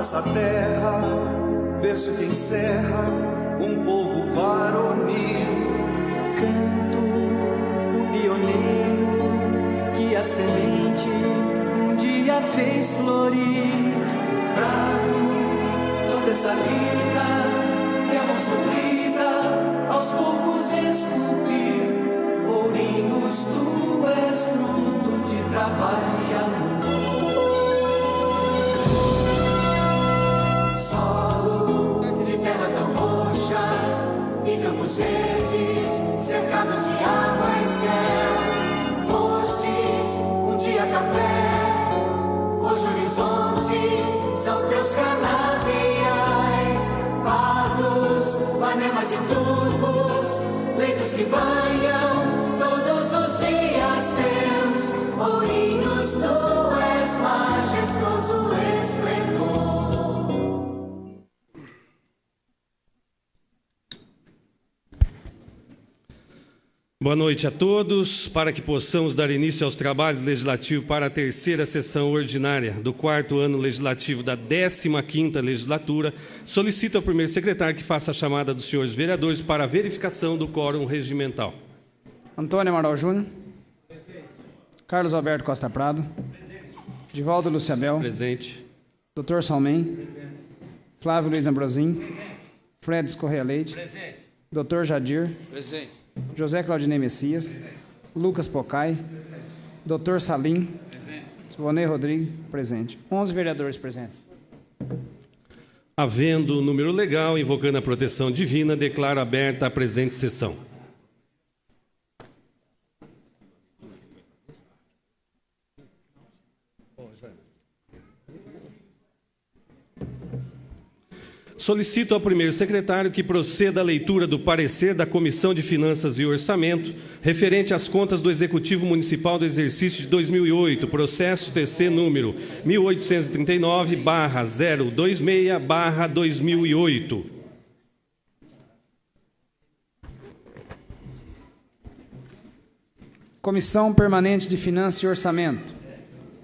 nossa terra, verso que encerra um povo varonil. Canto o pioneiro que a semente um dia fez florir. Trago toda essa vida que a mão sofrida aos poucos esculpir. Ourinhos, tu és fruto de trabalho e amor. Solo de terra tão roxa e campos verdes, cercados de água e céu. Fostes um dia café, hoje horizonte são teus canaviais. Pardos, panemas e turvos, leitos que banham todos os dias teus. Ourinhos, tu és majestoso esplendor. Boa noite a todos. Para que possamos dar início aos trabalhos legislativos para a terceira sessão ordinária do quarto ano legislativo da 15ª legislatura, solicito ao primeiro secretário que faça a chamada dos senhores vereadores para a verificação do quórum regimental. Antônio Amaral Júnior. Carlos Alberto Costa Prado. Divaldo Luciabel. Presente. Dr. Salmem. Flávio Luiz Ambrosim. Fredes Correia Leite. Presente. Dr. Jadir. Presente. José Claudinei Messias. Lucas Pocai. Dr. Salim. Svonei Rodrigues. Presente. 11 vereadores presentes. Havendo o número legal, invocando a proteção divina, declaro aberta a presente sessão. Solicito ao primeiro secretário que proceda à leitura do parecer da Comissão de Finanças e Orçamento referente às contas do Executivo Municipal do exercício de 2008, processo TC número 1839/026/2008. Comissão Permanente de Finanças e Orçamento.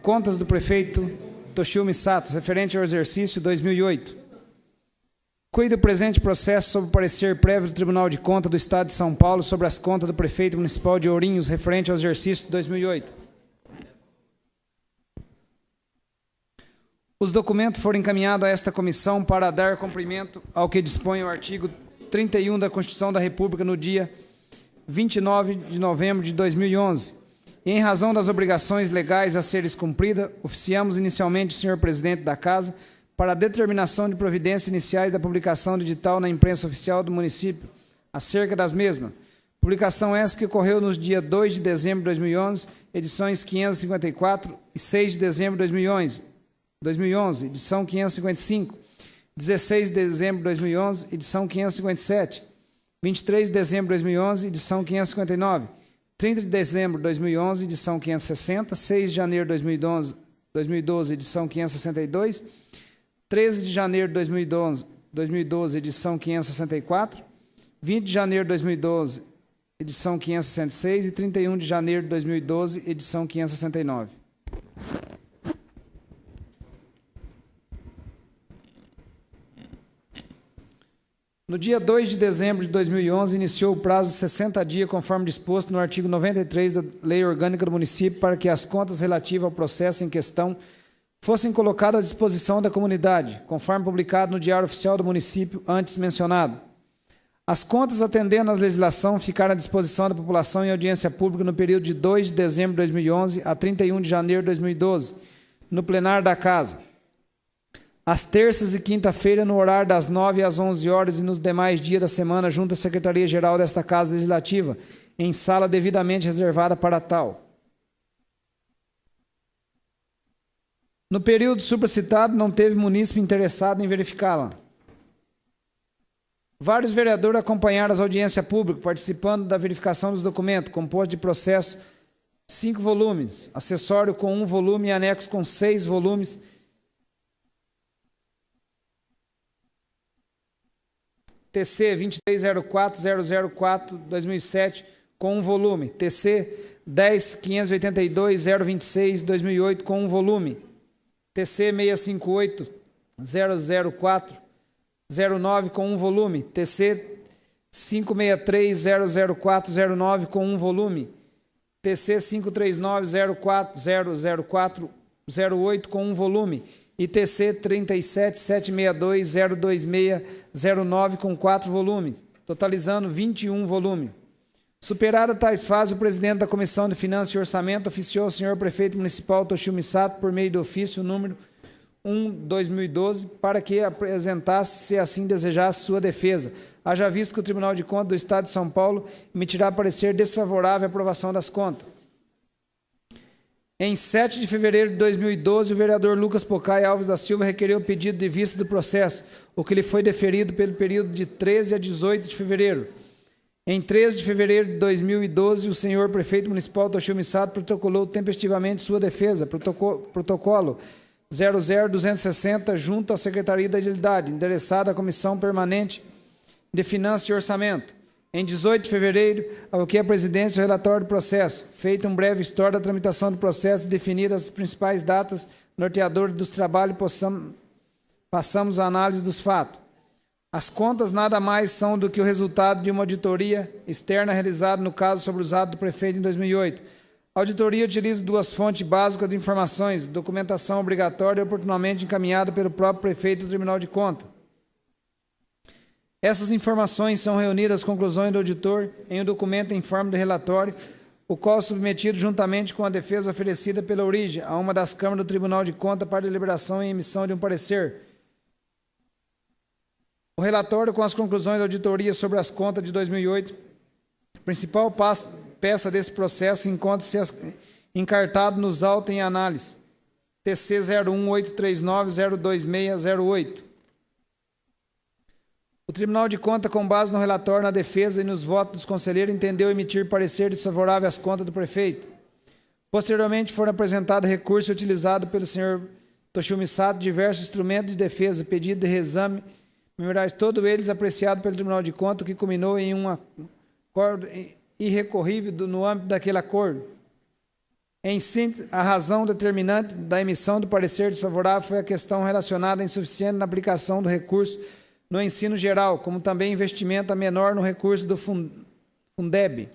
Contas do prefeito Toshio Misato, referente ao exercício 2008. Cuide do presente processo sob o parecer prévio do Tribunal de Contas do Estado de São Paulo sobre as contas do prefeito municipal de Ourinhos, referente ao exercício de 2008. Os documentos foram encaminhados a esta comissão para dar cumprimento ao que dispõe o artigo 31 da Constituição da República no dia 29 de novembro de 2011. E, em razão das obrigações legais a serem cumpridas, oficiamos inicialmente o senhor presidente da Casa para a determinação de providências iniciais da publicação do edital na imprensa oficial do município acerca das mesmas. Publicação essa que ocorreu nos dias 2 de dezembro de 2011, edições 554, e 6 de dezembro de 2011, edição 555, 16 de dezembro de 2011, edição 557, 23 de dezembro de 2011, edição 559, 30 de dezembro de 2011, edição 560, 6 de janeiro de 2012, edição 562, 13 de janeiro de 2012, edição 564, 20 de janeiro de 2012, edição 566 e 31 de janeiro de 2012, edição 569. No dia 2 de dezembro de 2011, iniciou o prazo de 60 dias, conforme disposto no artigo 93 da Lei Orgânica do Município, para que as contas relativas ao processo em questão fossem colocadas à disposição da comunidade, conforme publicado no Diário Oficial do Município antes mencionado. As contas, atendendo à legislação, ficaram à disposição da população em audiência pública no período de 2 de dezembro de 2011 a 31 de janeiro de 2012, no plenário da Casa, às terças e quinta-feira, no horário das 9 às 11 horas e nos demais dias da semana, junto à Secretaria-Geral desta Casa Legislativa, em sala devidamente reservada para tal. No período supracitado, não teve munícipe interessado em verificá-la. Vários vereadores acompanharam as audiências públicas, participando da verificação dos documentos, composto de processo 5 volumes, acessório com 1 volume e anexo com 6 volumes, TC 2304-004-2007, com 1 volume, TC 10.582-026-2008, com 1 volume, TC 00409 com 1 volume, TC 563-00409 com 1 volume, TC 539-00408 com 1 volume e TC 37762-02609 com 4 volumes, totalizando 21 volumes. Superada tais fases, o presidente da Comissão de Finanças e Orçamento oficiou ao senhor prefeito municipal Toshio Misato, por meio do ofício número 1/2012, para que apresentasse, se assim desejasse, sua defesa, haja visto que o Tribunal de Contas do Estado de São Paulo emitirá parecer desfavorável à aprovação das contas. Em 7 de fevereiro de 2012, o vereador Lucas Pocai Alves da Silva requereu o pedido de vista do processo, o que lhe foi deferido pelo período de 13 a 18 de fevereiro. Em 13 de fevereiro de 2012, o senhor prefeito municipal Toshio Misato protocolou tempestivamente sua defesa, protocolo 00260, junto à Secretaria da Agilidade, endereçada à Comissão Permanente de Finanças e Orçamento. Em 18 de fevereiro, ao que a presidência do relatório do processo, feita um breve história da tramitação do processo e definidas as principais datas norteadoras dos trabalhos, passamos à análise dos fatos. As contas nada mais são do que o resultado de uma auditoria externa realizada no caso sobre os atos do prefeito em 2008. A auditoria utiliza duas fontes básicas de informações, documentação obrigatória e oportunamente encaminhada pelo próprio prefeito do Tribunal de Contas. Essas informações são reunidas às conclusões do auditor em um documento em forma de relatório, o qual é submetido juntamente com a defesa oferecida pela origem a uma das câmaras do Tribunal de Contas para deliberação e emissão de um parecer. O relatório com as conclusões da auditoria sobre as contas de 2008, a principal peça desse processo encontra-se encartado nos autos em análise, TC 01839-02608. O Tribunal de Contas, com base no relatório, na defesa e nos votos dos conselheiros, entendeu emitir parecer desfavorável às contas do prefeito. Posteriormente, foram apresentados recursos utilizados pelo senhor Toshio Misato, diversos instrumentos de defesa, pedido de reexame, memoráveis, todos eles apreciados pelo Tribunal de Contas, que culminou em um acordo irrecorrível no âmbito daquele acordo. Em síntese, a razão determinante da emissão do parecer desfavorável foi a questão relacionada à insuficiência na aplicação do recurso no ensino geral, como também investimento a menor no recurso do Fundeb.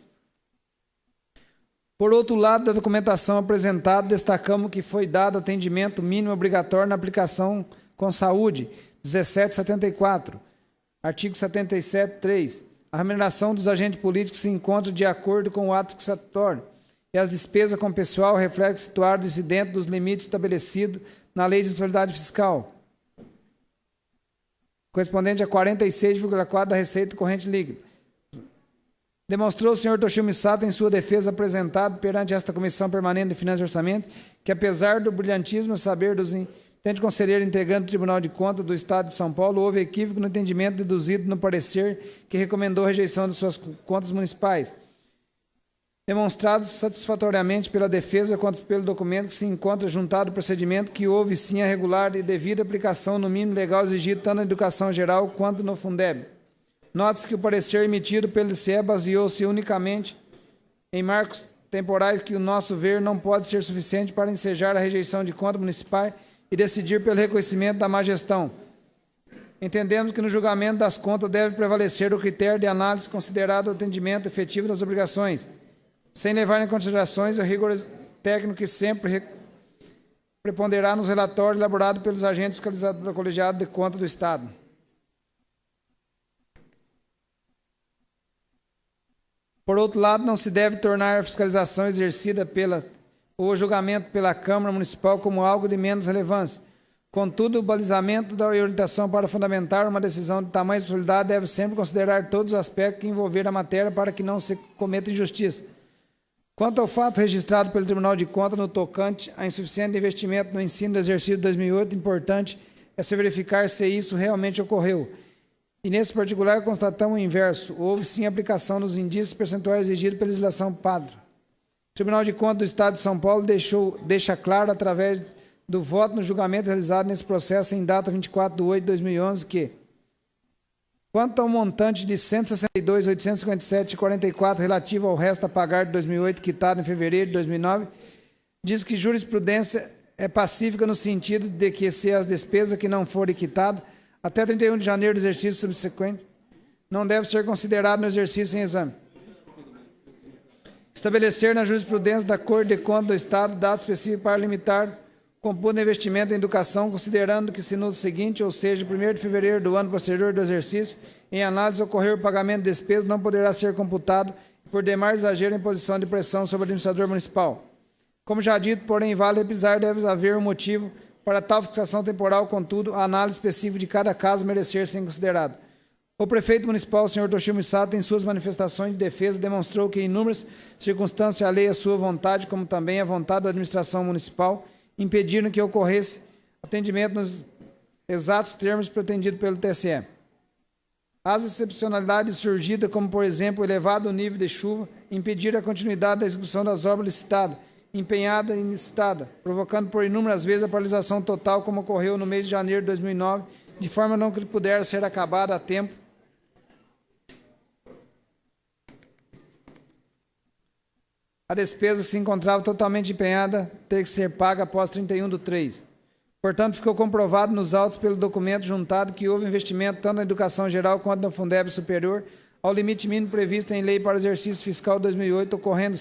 Por outro lado, da documentação apresentada, destacamos que foi dado atendimento mínimo obrigatório na aplicação com saúde, 1774, artigo 77.3. A remuneração dos agentes políticos se encontra de acordo com o ato fixatório e as despesas com pessoal refletem situar-se dentro dos limites estabelecidos na Lei de Responsabilidade Fiscal, correspondente a 46,4% da receita corrente líquida. Demonstrou o senhor Toshio Misato em sua defesa apresentada perante esta Comissão Permanente de Finanças e Orçamento que, apesar do brilhantismo e saber dos intendentes conselheiros integrantes do Tribunal de Contas do Estado de São Paulo, houve equívoco no entendimento deduzido no parecer que recomendou a rejeição de suas contas municipais, demonstrados satisfatoriamente pela defesa quanto pelo documento que se encontra juntado ao procedimento que houve sim a regular e devida aplicação no mínimo legal exigido tanto na educação geral quanto no Fundeb. Note-se que o parecer emitido pelo TCE baseou-se unicamente em marcos temporais que, o nosso ver, não pode ser suficiente para ensejar a rejeição de contas municipais e decidir pelo reconhecimento da má gestão. Entendemos que no julgamento das contas deve prevalecer o critério de análise considerado o atendimento efetivo das obrigações, sem levar em considerações o rigor técnico que sempre preponderar nos relatórios elaborados pelos agentes fiscalizadores do Colegiado de Contas do Estado. Por outro lado, não se deve tornar a fiscalização exercida ou o julgamento pela Câmara Municipal como algo de menos relevância. Contudo, o balizamento da orientação para fundamentar uma decisão de tamanha responsabilidade deve sempre considerar todos os aspectos que envolver a matéria para que não se cometa injustiça. Quanto ao fato registrado pelo Tribunal de Contas no tocante a insuficiente investimento no ensino do exercício de 2008, importante é se verificar se isso realmente ocorreu. E, nesse particular, constatamos o inverso. Houve, sim, aplicação dos indícios percentuais exigidos pela legislação padrão. O Tribunal de Contas do Estado de São Paulo deixa claro, através do voto no julgamento realizado nesse processo em data 24/8/2011, que, quanto ao montante de R$ 162.857,44 relativo ao resto a pagar de 2008, quitado em fevereiro de 2009, diz que jurisprudência é pacífica no sentido de que, se as despesas que não forem quitadas até 31 de janeiro do exercício subsequente, não deve ser considerado no exercício em exame. Estabelecer na jurisprudência da Corte de Contas do Estado data específica para limitar o computo de investimento em educação, considerando que, se no seguinte, ou seja, 1º de fevereiro do ano posterior do exercício, em análise ocorrer o pagamento de despesas, não poderá ser computado por demais exagero em posição de pressão sobre o administrador municipal. Como já dito, porém, vale repisar, deve haver um motivo para tal fixação temporal, contudo, a análise específica de cada caso merecer ser considerado. O prefeito municipal, senhor Toshio Misato, em suas manifestações de defesa, demonstrou que, em inúmeras circunstâncias alheias à sua vontade, como também à vontade da administração municipal, impediram que ocorresse atendimento nos exatos termos pretendidos pelo TSE. As excepcionalidades surgidas, como, por exemplo, o elevado nível de chuva, impediram a continuidade da execução das obras licitadas, empenhada e licitada, provocando por inúmeras vezes a paralisação total, como ocorreu no mês de janeiro de 2009, de forma não que pudera ser acabada a tempo. A despesa se encontrava totalmente empenhada, ter que ser paga após 31/3. Portanto, ficou comprovado nos autos pelo documento juntado que houve investimento tanto na educação geral quanto no Fundeb superior ao limite mínimo previsto em lei para o exercício fiscal 2008, ocorrendo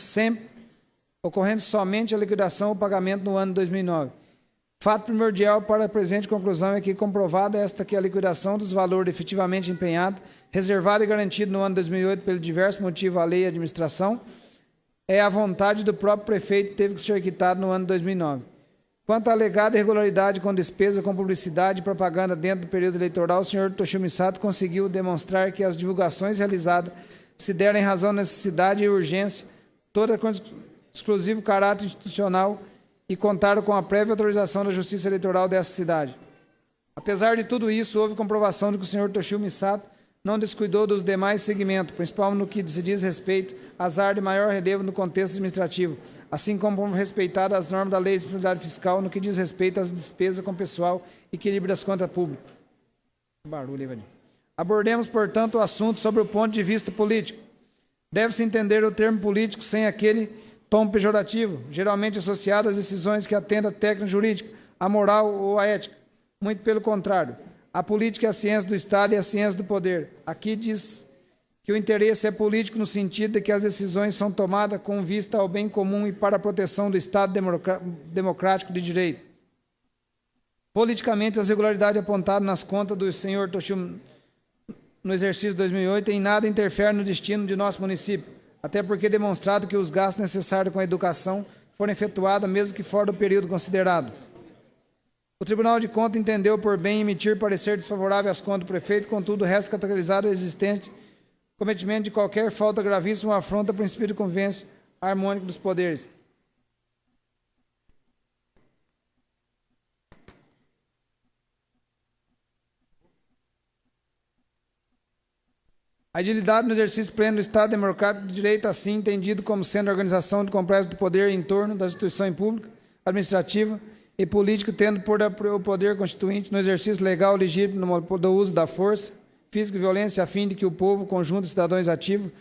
somente a liquidação ou pagamento no ano de 2009. Fato primordial para a presente conclusão é que, comprovada esta que a liquidação dos valores efetivamente empenhados, reservado e garantido no ano de 2008 pelo diverso motivo à lei e à administração, é a vontade do próprio prefeito que teve que ser quitado no ano de 2009. Quanto à alegada irregularidade com despesa com publicidade e propaganda dentro do período eleitoral, o senhor Toshio Misato conseguiu demonstrar que as divulgações realizadas se deram em razão da necessidade e urgência, toda com exclusivo caráter institucional, e contaram com a prévia autorização da Justiça Eleitoral dessa cidade. Apesar de tudo isso, houve comprovação de que o senhor Toshio Misato não descuidou dos demais segmentos, principalmente no que se diz respeito às áreas de maior relevo no contexto administrativo, assim como respeitadas as normas da Lei de Responsabilidade Fiscal no que diz respeito às despesas com pessoal e equilíbrio das contas públicas. Barulho, Evadir. Abordemos, portanto, o assunto sobre o ponto de vista político. Deve-se entender o termo político sem aquele tom pejorativo, geralmente associado às decisões que atendem à técnica jurídica, à moral ou à ética. Muito pelo contrário. A política é a ciência do Estado e a ciência do poder. Aqui diz que o interesse é político no sentido de que as decisões são tomadas com vista ao bem comum e para a proteção do Estado democrático de direito. Politicamente, as irregularidades apontadas nas contas do senhor Toshio no exercício de 2008 em nada interferem no destino de nosso município, até porque é demonstrado que os gastos necessários com a educação foram efetuados mesmo que fora do período considerado. O Tribunal de Contas entendeu por bem emitir parecer desfavorável às contas do prefeito, contudo, resta categorizado a existente cometimento de qualquer falta gravíssima ou afronta ao princípio de convivência harmônica dos poderes. A agilidade no exercício pleno do Estado Democrático de Direito, assim entendido como sendo a organização de complexo do poder em torno das instituições públicas, administrativa e política, tendo por o poder constituinte no exercício legal legítimo do uso da força, física e violência, a fim de que o povo, conjunto de cidadãos ativos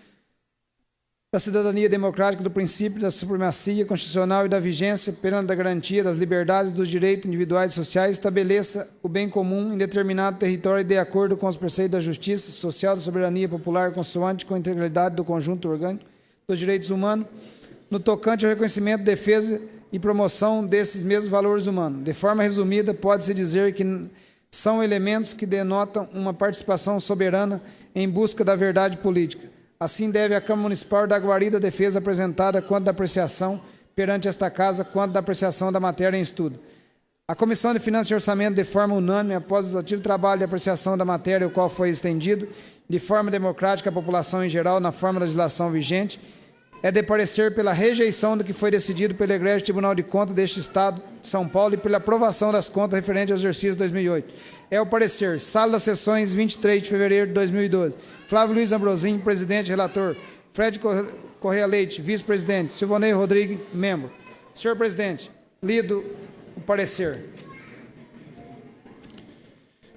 da cidadania democrática, do princípio da supremacia constitucional e da vigência perante a garantia das liberdades e dos direitos individuais e sociais, estabeleça o bem comum em determinado território de acordo com os preceitos da justiça social, da soberania popular, consoante com a integralidade do conjunto orgânico dos direitos humanos, no tocante ao reconhecimento, defesa e promoção desses mesmos valores humanos. De forma resumida, pode-se dizer que são elementos que denotam uma participação soberana em busca da verdade política. Assim deve a Câmara Municipal dar guarida à defesa apresentada quanto da apreciação perante esta Casa, quanto da apreciação da matéria em estudo. A Comissão de Finanças e Orçamento, de forma unânime, após o exaustivo trabalho de apreciação da matéria, o qual foi estendido de forma democrática à população em geral, na forma da legislação vigente, é de parecer pela rejeição do que foi decidido pelo Egrégio Tribunal de Contas deste Estado de São Paulo e pela aprovação das contas referentes ao exercício de 2008. É o parecer. Sala das Sessões, 23 de fevereiro de 2012. Flávio Luiz Ambrosim, presidente, relator. Fred Correia Leite, vice-presidente. Silvonei Rodrigues, membro. Senhor presidente, lido o parecer.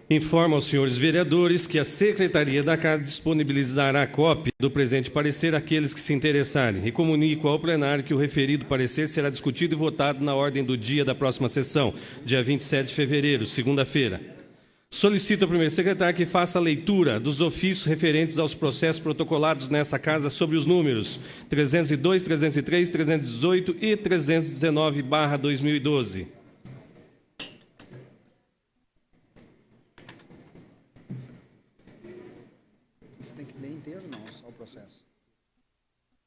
Informa aos senhores vereadores que a Secretaria da Casa disponibilizará cópia do presente parecer àqueles que se interessarem e comunico ao plenário que o referido parecer será discutido e votado na ordem do dia da próxima sessão, dia 27 de fevereiro, segunda-feira. Solicito ao primeiro secretário que faça a leitura dos ofícios referentes aos processos protocolados nessa Casa sobre os números 302, 303, 318 e 319/2012. Você tem que ler inteiro, não, só o processo.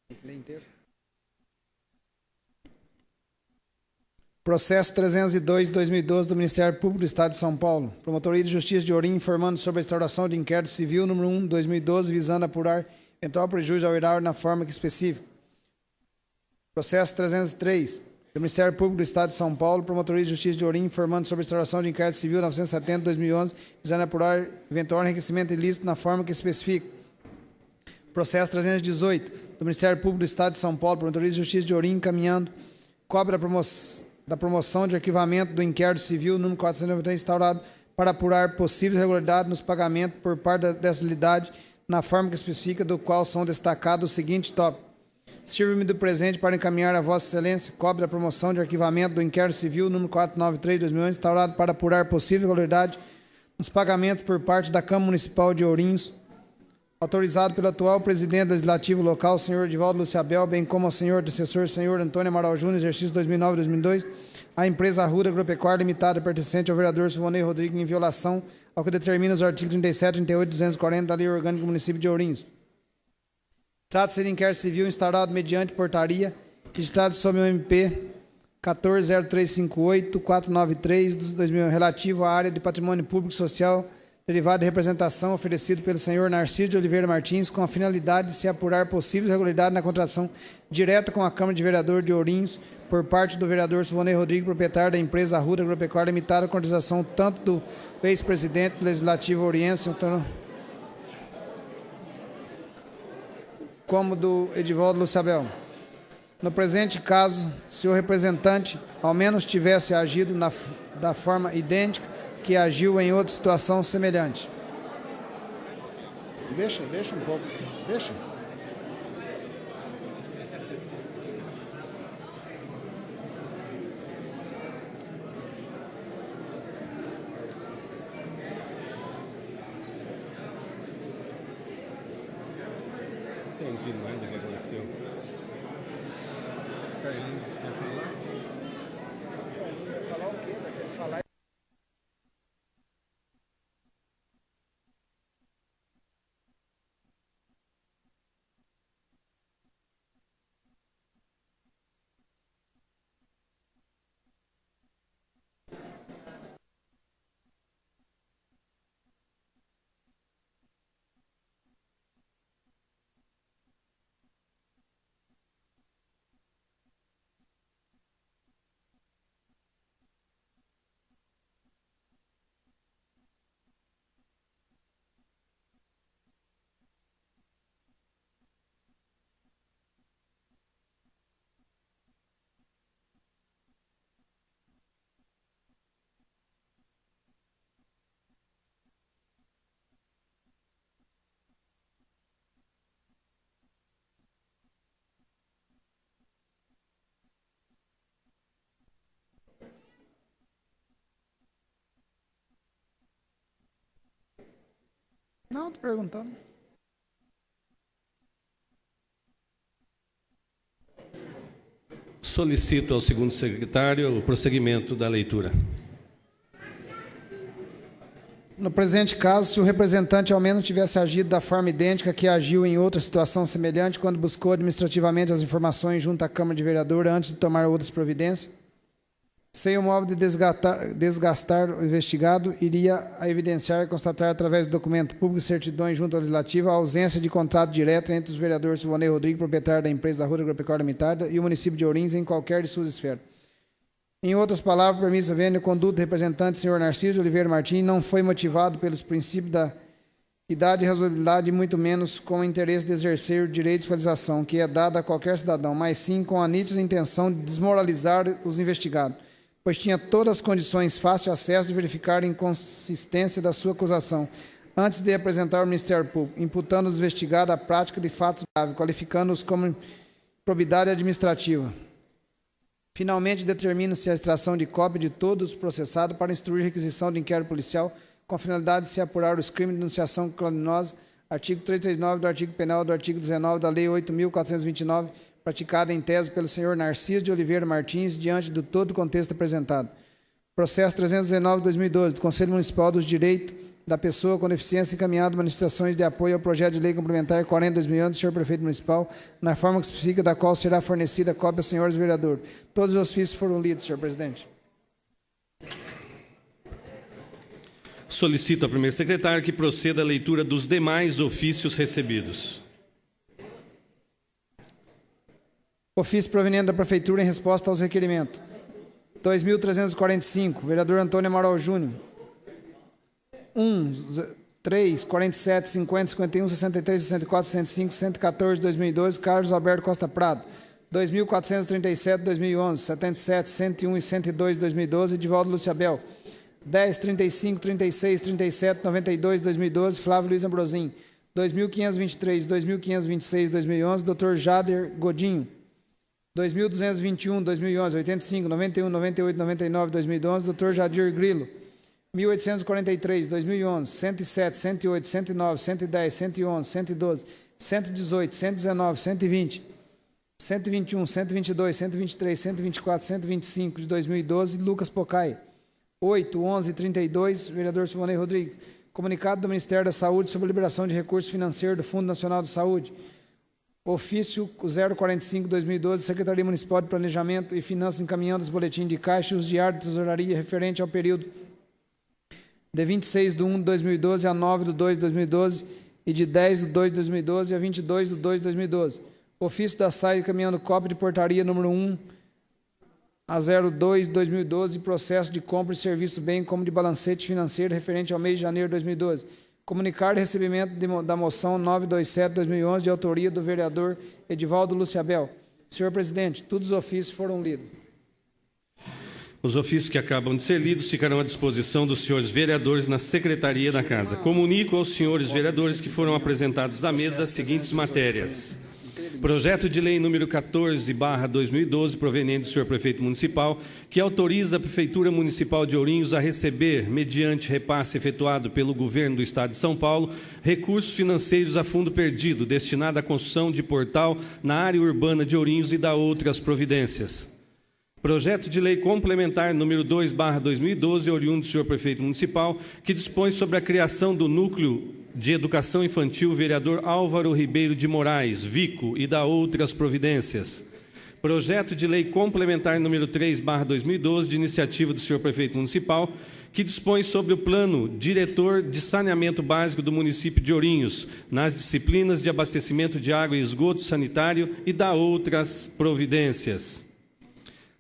Tem que ler inteiro. Processo 302 de 2012 do Ministério Público do Estado de São Paulo. Promotoria de Justiça de Ourinho informando sobre a instauração de inquérito civil número 1 de 2012, visando apurar eventual prejuízo ao erário na forma que especifica. Processo 303 do Ministério Público do Estado de São Paulo. Promotoria de Justiça de Ourinho informando sobre a instauração de inquérito civil 970 de 2011, visando apurar eventual enriquecimento ilícito na forma que especifica. Processo 318 do Ministério Público do Estado de São Paulo. Promotoria de Justiça de Ourinho encaminhando cópia da promoção de arquivamento do inquérito civil número 493 instaurado para apurar possíveis irregularidades nos pagamentos por parte dessa unidade na forma que especifica, do qual são destacados os seguintes tópicos. Sirvo-me do presente para encaminhar a Vossa Excelência cópia da promoção de arquivamento do inquérito civil número 493 de 2011 instaurado para apurar possível irregularidade nos pagamentos por parte da Câmara Municipal de Ourinhos, autorizado pelo atual presidente legislativo local, senhor Edivaldo Luciabel, bem como ao senhor antecessor, senhor Antônio Amaral Júnior, exercício 2009-2002, a empresa Arruda Agropecuária Limitada, pertencente ao vereador Silvonei Rodrigues, em violação ao que determina os artigos 37, 38 e 240 da Lei Orgânica do Município de Ourinhos. Trata-se de inquérito civil instaurado mediante portaria, registrado sob o MP 140358-493 de 2000, relativo à área de patrimônio público e social, derivado de representação oferecido pelo senhor Narciso de Oliveira Martins, com a finalidade de se apurar possíveis irregularidades na contratação direta com a Câmara de Vereadores de Ourinhos, por parte do vereador Silvonei Rodrigues, proprietário da empresa Arruda Agropecuária Limitada, com autorização tanto do ex-presidente do Legislativo Oriense, como do Edivaldo Luciabel. No presente caso, se o representante ao menos tivesse agido da forma idêntica que agiu em outra situação semelhante. Deixa um pouco, deixa. Entendi nada do que aconteceu. Carlinhos disse que ia falar. Falar o quê? Vai ser falar. Não, estou perguntando. Solicito ao segundo secretário o prosseguimento da leitura. No presente caso, se o representante ao menos tivesse agido da forma idêntica que agiu em outra situação semelhante, quando buscou administrativamente as informações junto à Câmara de Vereadores antes de tomar outras providências, sem o modo de desgastar o investigado, iria a evidenciar e constatar através do documento público e certidões junto ao Legislativo a ausência de contrato direto entre os vereadores Silvonei Rodrigues, proprietário da empresa Arruda Agropecuária Limitada, e o município de Ourinhos em qualquer de suas esferas. Em outras palavras, permite haver a conduta do representante, senhor Narciso de Oliveira Martins, não foi motivado pelos princípios da idade e razoabilidade, e muito menos com o interesse de exercer o direito de fiscalização, que é dado a qualquer cidadão, mas sim com a nítida intenção de desmoralizar os investigados, pois tinha todas as condições, fácil acesso de verificar a inconsistência da sua acusação, antes de apresentar ao Ministério Público, imputando os investigados a prática de fatos graves, qualificando-os como improbidade administrativa. Finalmente, determina-se a extração de cópia de todos os processados para instruir requisição de inquérito policial com a finalidade de se apurar os crimes de denunciação criminosa, artigo 339 do artigo penal do artigo 19 da Lei 8.429, praticada em tese pelo senhor Narciso de Oliveira Martins, diante de todo o contexto apresentado. Processo 319/2012 do Conselho Municipal dos Direitos da Pessoa com Deficiência encaminhado manifestações de apoio ao projeto de lei complementar 40/2011 do senhor Prefeito Municipal, na forma específica da qual será fornecida a cópia aos senhores vereadores. Todos os ofícios foram lidos, senhor presidente. Solicito ao primeiro secretário que proceda à leitura dos demais ofícios recebidos. Ofício proveniente da Prefeitura em resposta aos requerimentos. 2.345, vereador Antônio Amaral Júnior. 1, 3, 47, 50, 51, 63, 64, 105, 114, 2012, Carlos Alberto Costa Prado. 2.437, 2011, 77, 101 e 102, 2012, Edivaldo Luciabel. 10, 35, 36, 37, 92, 2012, Flávio Luiz Ambrosim. 2.523, 2.526, 2011, Dr. Jader Godinho. 2.221, 2011, 85, 91, 98, 99, 2011, Dr. Jadir Grilo. 1.843, 2011, 107, 108, 109, 110, 111, 112, 118, 119, 120, 121, 122, 123, 124, 125 de 2012, Lucas Pocai. 8, 11 e 32, vereador Simonei Rodrigues. Comunicado do Ministério da Saúde sobre a liberação de recursos financeiros do Fundo Nacional de Saúde. Ofício 045/2012, Secretaria Municipal de Planejamento e Finanças encaminhando os boletins de caixa e os diários de tesouraria referente ao período de 26/1/2012 a 9/2/2012 e de 10/2/2012 a 22/2/2012. Ofício da SAI encaminhando cópia de portaria número 1 a 02/2012 e processo de compra de serviço, bem como de balancete financeiro referente ao mês de janeiro de 2012. Comunicar de recebimento da moção 927/2011 de autoria do vereador Edivaldo Luciabel. Senhor presidente, todos os ofícios foram lidos. Os ofícios que acabam de ser lidos ficarão à disposição dos senhores vereadores na Secretaria da Casa. Comunico aos senhores vereadores que foram apresentados à mesa as seguintes matérias. Projeto de lei número 14/2012, proveniente do senhor Prefeito Municipal, que autoriza a Prefeitura Municipal de Ourinhos a receber, mediante repasse efetuado pelo Governo do Estado de São Paulo, recursos financeiros a fundo perdido, destinado à construção de portal na área urbana de Ourinhos e da outras providências. Projeto de lei complementar número 2/2012, oriundo do senhor Prefeito Municipal, que dispõe sobre a criação do Núcleo de Educação Infantil vereador Álvaro Ribeiro de Moraes, Vico, e da outras providências. Projeto de lei complementar número 3/2012, de iniciativa do senhor Prefeito Municipal, que dispõe sobre o plano diretor de saneamento básico do município de Ourinhos, nas disciplinas de abastecimento de água e esgoto sanitário e da outras providências.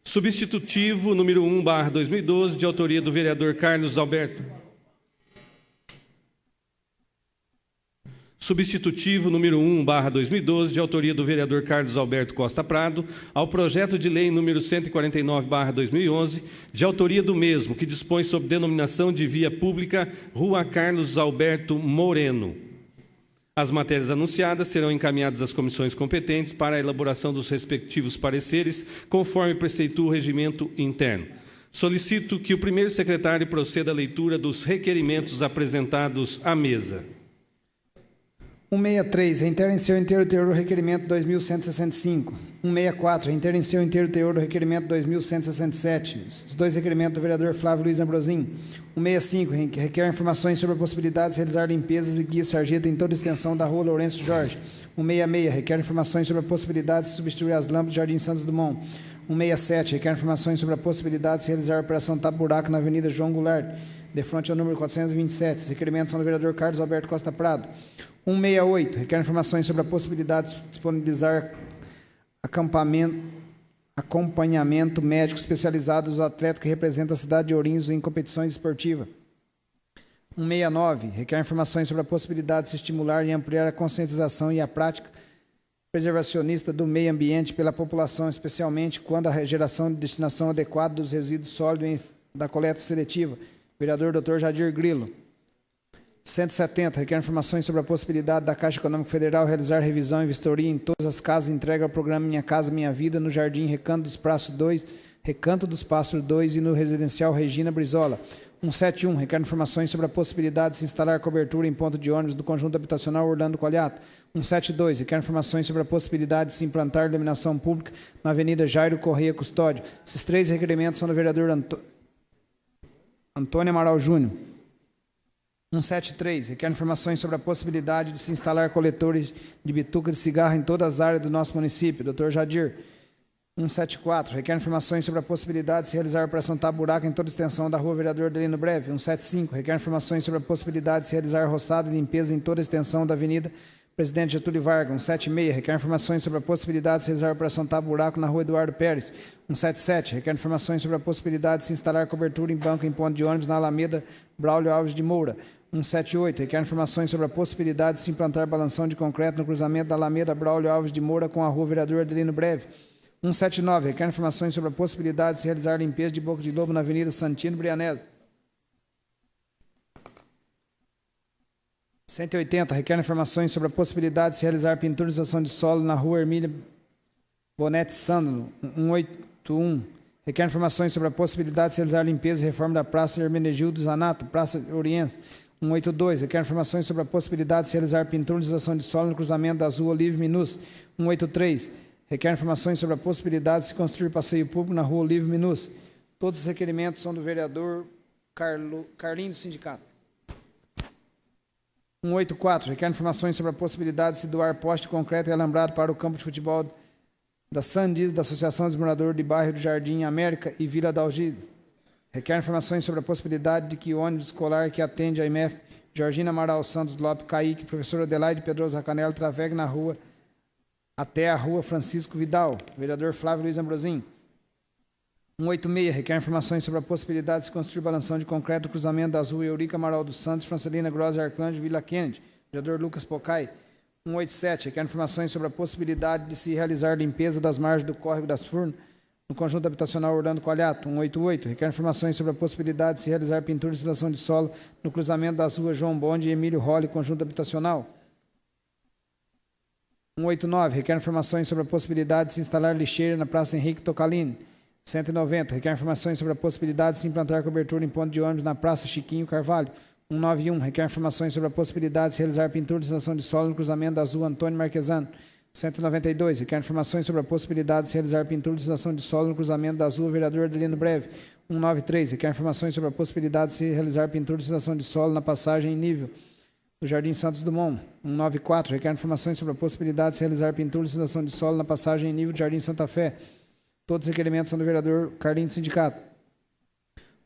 Substitutivo número 1/2012, de autoria do vereador Carlos Alberto. Substitutivo número 1/2012, de autoria do vereador Carlos Alberto Costa Prado, ao projeto de lei número 149/2011, de autoria do mesmo, que dispõe sobre denominação de via pública Rua Carlos Alberto Moreno. As matérias anunciadas serão encaminhadas às comissões competentes para a elaboração dos respectivos pareceres, conforme preceitua o regimento interno. Solicito que o primeiro secretário proceda à leitura dos requerimentos apresentados à mesa. 163, reitera em seu inteiro teor o requerimento 2165. 164, reitera em seu inteiro teor o requerimento 2167. Os dois requerimentos do vereador Flávio Luiz Ambrosim. 165, requer informações sobre a possibilidade de realizar limpezas e guias sarjeta em toda a extensão da rua Lourenço Jorge. 166, requer informações sobre a possibilidade de substituir as lâmpadas do Jardim Santos Dumont. 167, requer informações sobre a possibilidade de realizar a operação tapa-buraco na Avenida João Goulart, de frente ao número 427. Os requerimentos são do vereador Carlos Alberto Costa Prado. 168, requer informações sobre a possibilidade de disponibilizar acompanhamento médico especializado dos atletas que representam a cidade de Ourinhos em competições esportivas. 169, requer informações sobre a possibilidade de se estimular e ampliar a conscientização e a prática preservacionista do meio ambiente pela população, especialmente quando a geração de destinação adequada dos resíduos sólidos da coleta seletiva. Vereador Dr. Jadir Grilo. 170, requer informações sobre a possibilidade da Caixa Econômica Federal realizar revisão e vistoria em todas as casas entregue ao programa Minha Casa Minha Vida no Jardim Recanto dos Pássaros 2 e no residencial Regina Brizola. 171, requer informações sobre a possibilidade de se instalar cobertura em ponto de ônibus do conjunto habitacional Orlando Qualiato. 172, requer informações sobre a possibilidade de se implantar iluminação pública na Avenida Jairo Correia Custódio. Esses 3 requerimentos são do vereador Antônio Amaral Júnior. 173, requer informações sobre a possibilidade de se instalar coletores de bituca de cigarro em todas as áreas do nosso município. Dr. Jadir. 174, requer informações sobre a possibilidade de se realizar a operação tapa-buraco em toda a extensão da rua Vereador Adelino Breve. 175, requer informações sobre a possibilidade de se realizar roçada e limpeza em toda a extensão da Avenida Presidente Getúlio Vargas. 176, requer informações sobre a possibilidade de se realizar a operação tapa-buraco na rua Eduardo Pérez. 177, requer informações sobre a possibilidade de se instalar cobertura em banco em ponto de ônibus na Alameda Braulio Alves de Moura. 178, requer informações sobre a possibilidade de se implantar balanção de concreto no cruzamento da Alameda Braulio Alves de Moura com a rua Vereador Adelino Breve. 179, requer informações sobre a possibilidade de se realizar limpeza de boca de lobo na Avenida Santino Brianelli. 180, requer informações sobre a possibilidade de se realizar pinturização de solo na rua Hermília Bonetti Sândalo. 181, requer informações sobre a possibilidade de se realizar limpeza e reforma da Praça Hermenegildo Zanato, Praça Oriense. 182, requer informações sobre a possibilidade de se realizar pinturização de solo no cruzamento das ruas Olive Minus. 183, requer informações sobre a possibilidade de se construir passeio público na rua Olive Minus. Todos os requerimentos são do vereador Carlinho do Sindicato. 184, requer informações sobre a possibilidade de se doar poste de concreto e alambrado para o campo de futebol da Sandis, da Associação dos Moradores de Bairro do Jardim América e Vila da Algida. Requer informações sobre a possibilidade de que o ônibus escolar que atende a IMF Georgina Amaral Santos Lopes Caíque, professora Adelaide Pedrosa Canela, trafegue na rua até a rua Francisco Vidal. Vereador Flávio Luiz Ambrosim. 186, requer informações sobre a possibilidade de se construir balanção de concreto no cruzamento das ruas Eurica Amaral dos Santos, Francelina Grossa Arcanjo, Vila Kennedy. Vereador Lucas Pocai. 187, requer informações sobre a possibilidade de se realizar limpeza das margens do córrego das Furnas no conjunto habitacional Orlando Qualiato. 188, requer informações sobre a possibilidade de se realizar pintura e instalação de solo no cruzamento das ruas João Bonde e Emílio Rolle, conjunto habitacional. 189, requer informações sobre a possibilidade de se instalar lixeira na Praça Henrique Tocalini. 190, requer informações sobre a possibilidade de se implantar cobertura em ponto de ônibus na Praça Chiquinho Carvalho. 191, requer informações sobre a possibilidade de se realizar pintura e instalação de solo no cruzamento da rua Antônio Marquesano. 192, requer informações sobre a possibilidade de se realizar pintura e instalação de solo no cruzamento da rua Vereador Adelino Breve. 193, requer informações sobre a possibilidade de se realizar pintura e instalação de solo na passagem em nível do Jardim Santos Dumont. 194, requer informações sobre a possibilidade de se realizar pintura e instalação de solo na passagem em nível do Jardim Santa Fé. Todos os requerimentos são do vereador Carlinho do Sindicato.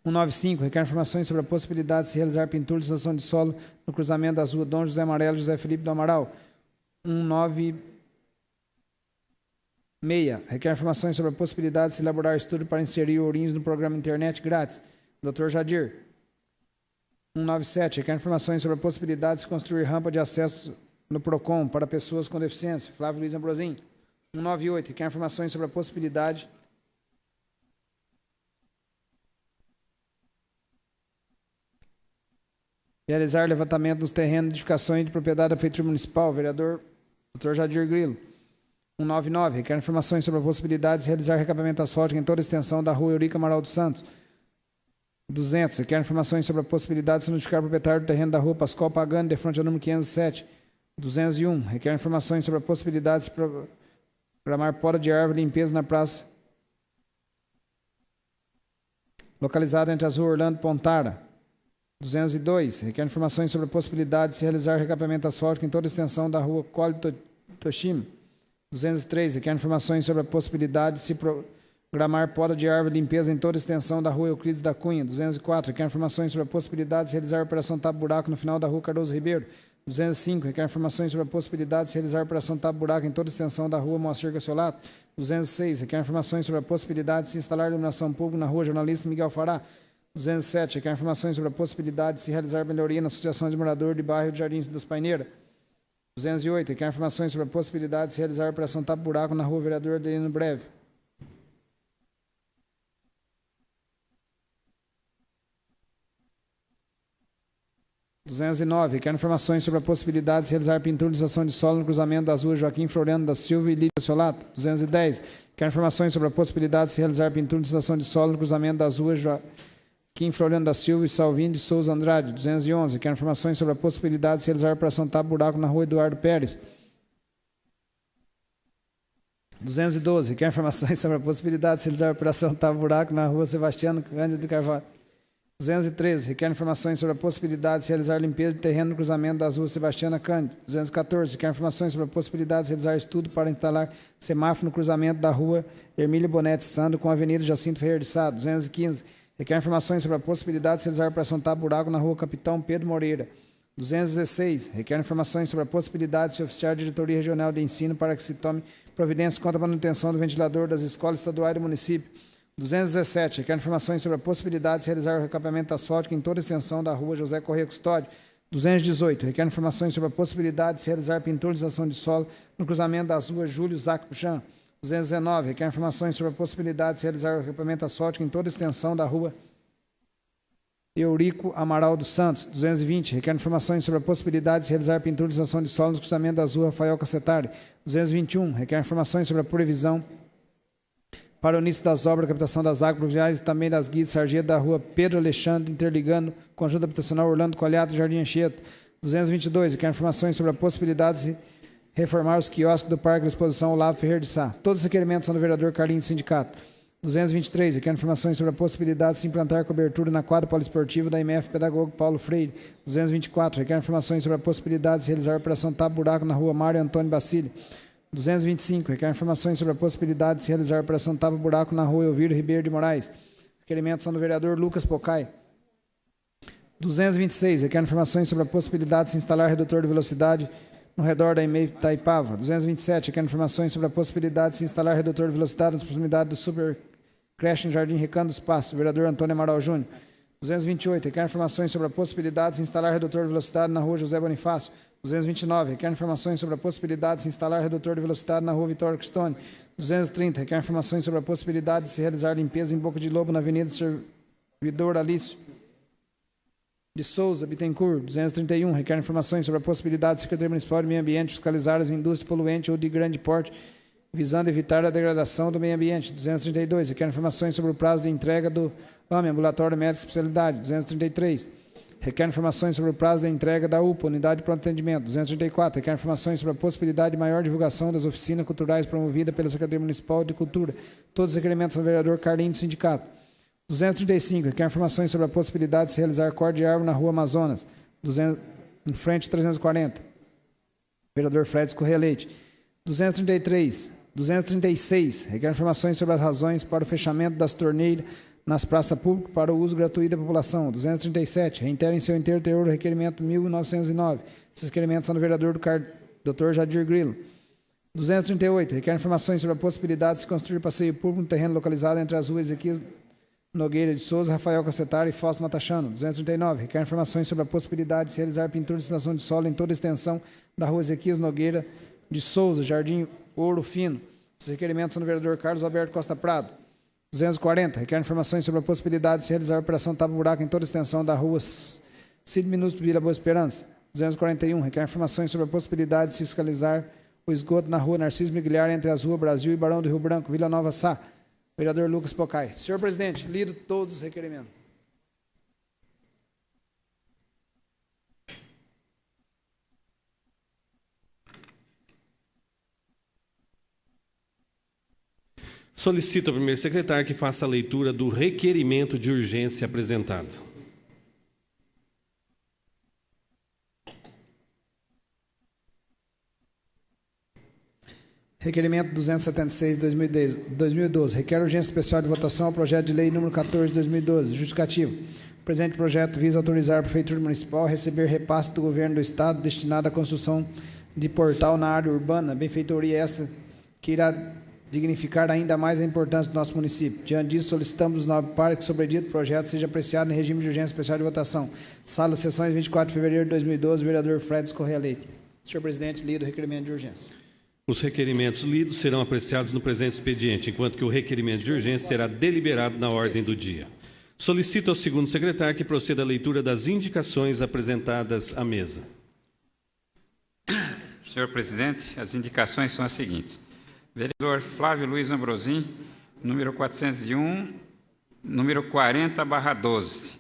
195, requer informações sobre a possibilidade de se realizar pintura e instalação de solo no cruzamento das ruas Dom José Amarelo e José Felipe do Amaral. 196, requer informações sobre a possibilidade de se elaborar estudo para inserir Ourinhos no programa internet grátis. Dr. Jadir. 197, requer informações sobre a possibilidade de se construir rampa de acesso no PROCON para pessoas com deficiência. Flávio Luiz Ambrosim. 198, requer informações sobre a possibilidade de realizar levantamento dos terrenos de edificações de propriedade da Prefeitura Municipal. Vereador Dr. Jadir Grilo. 199, requer informações sobre a possibilidade de realizar recapeamento asfáltico em toda a extensão da rua Eurica Amaral dos Santos. 200, requer informações sobre a possibilidade de se notificar o proprietário do terreno da rua Pascoal Pagani, de frente ao número 507. 201, requer informações sobre a possibilidade de se programar poda de árvore e limpeza na praça localizada entre as ruas Orlando e Pontara. 202, requer informações sobre a possibilidade de se realizar recapeamento asfáltico em toda a extensão da rua Cole Toshima. 203, requer informações sobre a possibilidade de se programar poda de árvore e limpeza em toda a extensão da rua Euclides da Cunha. 204, requer informações sobre a possibilidade de se realizar a operação tapa-buraco no final da rua Cardoso Ribeiro. 205, requer informações sobre a possibilidade de se realizar a operação tapa-buraco em toda a extensão da rua Moacir Gaciolato. 206, requer informações sobre a possibilidade de se instalar iluminação pública na rua Jornalista Miguel Fará. 207, requer informações sobre a possibilidade de se realizar melhoria na Associação de Moradores de Bairro de Jardins das Paineiras. 208, requer informações sobre a possibilidade de se realizar a operação tapa-buraco na rua Vereador Adelino Breve. 209, requer informações sobre a possibilidade de se realizar pintura e estação de solo no cruzamento das ruas Joaquim Floriano da Silva e Lídia Solato. 210, requer informações sobre a possibilidade de se realizar pintura e estação de solo no cruzamento das ruas Joaquim Floriano da Silva e Salvino de Souza Andrade. 211, requer informações sobre a possibilidade de se realizar a operação tapa-buraco na rua Eduardo Pérez. 212, requer informações sobre a possibilidade de se realizar a operação tapa-buraco na rua Sebastiano Cândido de Carvalho. 213, requer informações sobre a possibilidade de se realizar limpeza de terreno no cruzamento das ruas Sebastiana Cândido. 214, requer informações sobre a possibilidade de se realizar estudo para instalar semáforo no cruzamento da rua Hermílio Bonetti Sando com a Avenida Jacinto Ferreira de Sá. 215, requer informações sobre a possibilidade de se realizar a operação tapa-buraco na rua Capitão Pedro Moreira. 216, requer informações sobre a possibilidade de se oficiar a Diretoria Regional de Ensino para que se tome providências contra a manutenção do ventilador das escolas estaduais do município. 217, requer informações sobre a possibilidade de se realizar o recapeamento asfáltico em toda a extensão da rua José Corrêa Custódio. 218, requer informações sobre a possibilidade de se realizar pinturização de solo no cruzamento das ruas Júlio Zac Puchan. 219, requer informações sobre a possibilidade de se realizar o recapeamento asfáltico em toda a extensão da rua Eurico Amaral dos Santos. 220, requer informações sobre a possibilidade de se realizar pinturização de solo no cruzamento das ruas Rafael Cacetari. 221, requer informações sobre a previsão para o início das obras, captação das águas pluviais e também das guias de sarjeta da rua Pedro Alexandre, interligando conjunto habitacional Orlando Colhado e Jardim Anchieta. 222, requer informações sobre a possibilidade de reformar os quiosques do Parque de Exposição Olavo Ferreira de Sá. Todos os requerimentos são do vereador Carlinhos do Sindicato. 223, requer informações sobre a possibilidade de se implantar cobertura na quadra poliesportiva da IMF Pedagogo Paulo Freire. 224, requer informações sobre a possibilidade de se realizar a operação tapa-buraco na rua Mário Antônio Bacilli. 225, requer informações sobre a possibilidade de se realizar a operação tapa-buraco na rua Elviro Ribeiro de Moraes. Requerimentos são do vereador Lucas Pocai. 226, requer informações sobre a possibilidade de se instalar redutor de velocidade no redor da EMEI Itaipava. 227, requer informações sobre a possibilidade de se instalar redutor de velocidade nas proximidades do Super Creche em Jardim Recanto dos Passos. Vereador Antônio Amaral Júnior. 228, requer informações sobre a possibilidade de se instalar redutor de velocidade na rua José Bonifácio. 229, requer informações sobre a possibilidade de se instalar redutor de velocidade na rua Vitório Cristone. 230, requer informações sobre a possibilidade de se realizar limpeza em Boca de Lobo na Avenida Servidor Alício de Souza, Bittencourt. 231, requer informações sobre a possibilidade de Secretaria Municipal de Meio Ambiente fiscalizar as indústrias poluentes ou de grande porte, visando evitar a degradação do meio ambiente. 232, requer informações sobre o prazo de entrega do ambulatório médico de especialidade. 233, requer informações sobre o prazo da entrega da UPA, Unidade de Pronto Atendimento. 234, requer informações sobre a possibilidade de maior divulgação das oficinas culturais promovidas pela Secretaria Municipal de Cultura. Todos os requerimentos do vereador Carlinhos do Sindicato. 235, requer informações sobre a possibilidade de se realizar corte de árvore na rua Amazonas, em frente 340. Vereador Fred Correia Leite. 236, requer informações sobre as razões para o fechamento das torneiras nas praças públicas para o uso gratuito da população. 237, reitera em seu inteiro teor o requerimento 1909. Esses requerimentos são do vereador Dr. Jadir Grilo. 238, requer informações sobre a possibilidade de se construir passeio público no terreno localizado entre as ruas Ezequias Nogueira de Souza, Rafael Cacetari e Fausto Matachano. 239, requer informações sobre a possibilidade de se realizar pintura de estação de solo em toda a extensão da rua Ezequias Nogueira de Souza, Jardim Ouro Fino. Esses requerimentos são do vereador Carlos Alberto Costa Prado. 240, requer informações sobre a possibilidade de se realizar a operação tapa-buraco em toda a extensão da rua Cid Minuto Vila Boa Esperança. 241, requer informações sobre a possibilidade de se fiscalizar o esgoto na rua Narciso Migliar entre as ruas Brasil e Barão do Rio Branco, Vila Nova Sá. Vereador Lucas Pocai. Senhor presidente, lido todos os requerimentos. Solicito ao primeiro secretário que faça a leitura do requerimento de urgência apresentado. Requerimento 276 de 2012. Requer urgência especial de votação ao projeto de lei número 14 de 2012. Justificativo. O presente projeto visa autorizar a Prefeitura Municipal a receber repasse do Governo do Estado destinado à construção de portal na área urbana, benfeitoria esta que irá dignificar ainda mais a importância do nosso município. Diante disso, solicitamos os 9 pares que o sobredito projeto seja apreciado em regime de urgência especial de votação. Sala de Sessões, 24 de fevereiro de 2012, vereador Fred Correia Leite. Senhor presidente, lido o requerimento de urgência. Os requerimentos lidos serão apreciados no presente expediente, enquanto que o requerimento de urgência será deliberado na ordem do dia. Solicito ao segundo secretário que proceda à leitura das indicações apresentadas à mesa. Senhor presidente, as indicações são as seguintes. Vereador Flávio Luiz Ambrosim, número 401, número 40/12.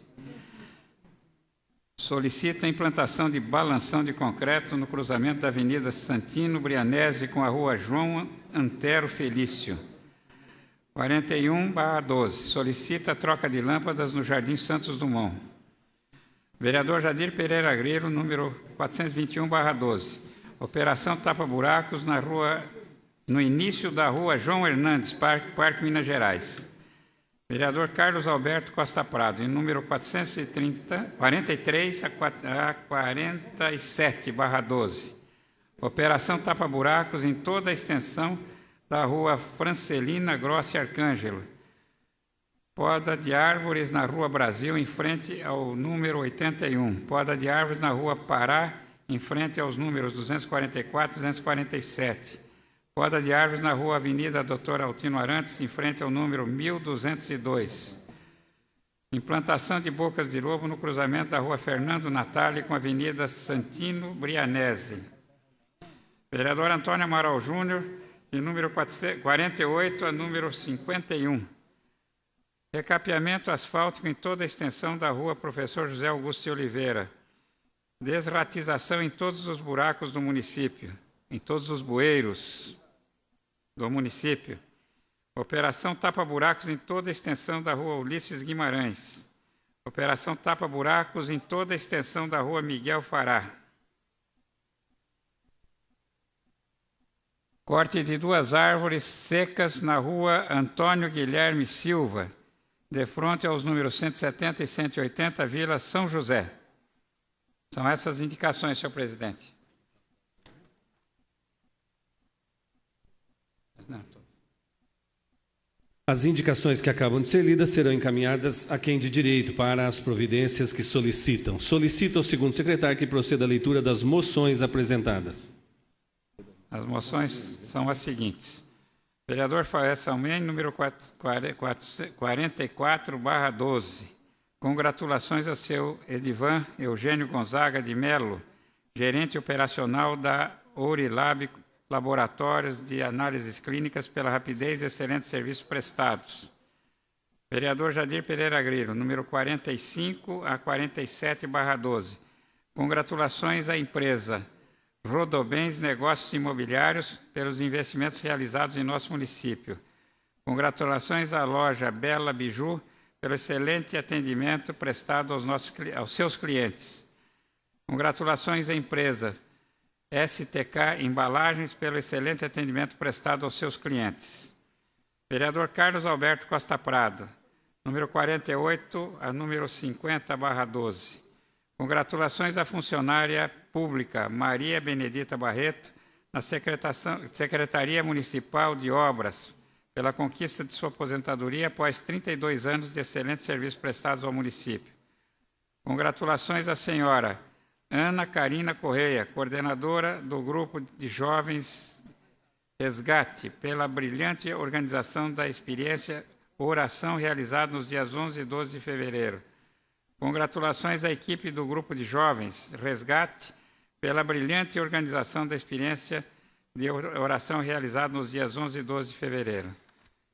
Solicita a implantação de balanção de concreto no cruzamento da Avenida Santino Brianese com a Rua João Antero Felício. 41/12. Solicita a troca de lâmpadas no Jardim Santos Dumont. Vereador Jadir Pereira Grelo, número 421/12. Operação tapa-buracos no início da Rua João Hernandes, Parque Minas Gerais. Vereador Carlos Alberto Costa Prado, em número 43/47/12. Operação tapa-buracos em toda a extensão da Rua Francelina Grossi Arcângelo. Poda de árvores na Rua Brasil, em frente ao número 81. Poda de árvores na Rua Pará, em frente aos números 244 e 247. Poda de árvores na Rua Avenida Dr. Altino Arantes, em frente ao número 1202. Implantação de bocas de lobo no cruzamento da Rua Fernando Natali com a Avenida Santino Brianese. Vereador Antônio Amaral Júnior, de número 48 a número 51. Recapeamento asfáltico em toda a extensão da Rua Professor José Augusto de Oliveira. Desratização em todos os buracos do município, em todos os bueiros do município. Operação tapa-buracos em toda a extensão da Rua Ulisses Guimarães. Operação tapa-buracos em toda a extensão da Rua Miguel Fará. Corte de 2 árvores secas na Rua Antônio Guilherme Silva, de frente aos números 170 e 180, Vila São José. São essas indicações, senhor presidente. As indicações que acabam de ser lidas serão encaminhadas a quem de direito para as providências que solicitam. Solicito ao segundo secretário que proceda à leitura das moções apresentadas. As moções são as seguintes. Vereador Fael Salmen, número 44/12. Congratulações ao seu Edivan Eugênio Gonzaga de Melo, gerente operacional da Ourilab Laboratórios de Análises Clínicas, pela rapidez e excelentes serviços prestados. Vereador Jadir Pereira Grilo, número 45/47/12. Congratulações à empresa Rodobens Negócios Imobiliários pelos investimentos realizados em nosso município. Congratulações à loja Bela Biju pelo excelente atendimento prestado aos seus clientes. Congratulações à empresa STK Embalagens pelo excelente atendimento prestado aos seus clientes. Vereador Carlos Alberto Costa Prado, número 48 a número 50/12. Congratulações à funcionária pública Maria Benedita Barreto, na Secretaria Municipal de Obras, pela conquista de sua aposentadoria após 32 anos de excelentes serviços prestados ao município. Congratulações à senhora Ana Carina Correia, coordenadora do Grupo de Jovens Resgate, pela brilhante organização da experiência Oração realizada nos dias 11 e 12 de fevereiro. Congratulações à equipe do Grupo de Jovens Resgate, pela brilhante organização da experiência de oração realizada nos dias 11 e 12 de fevereiro.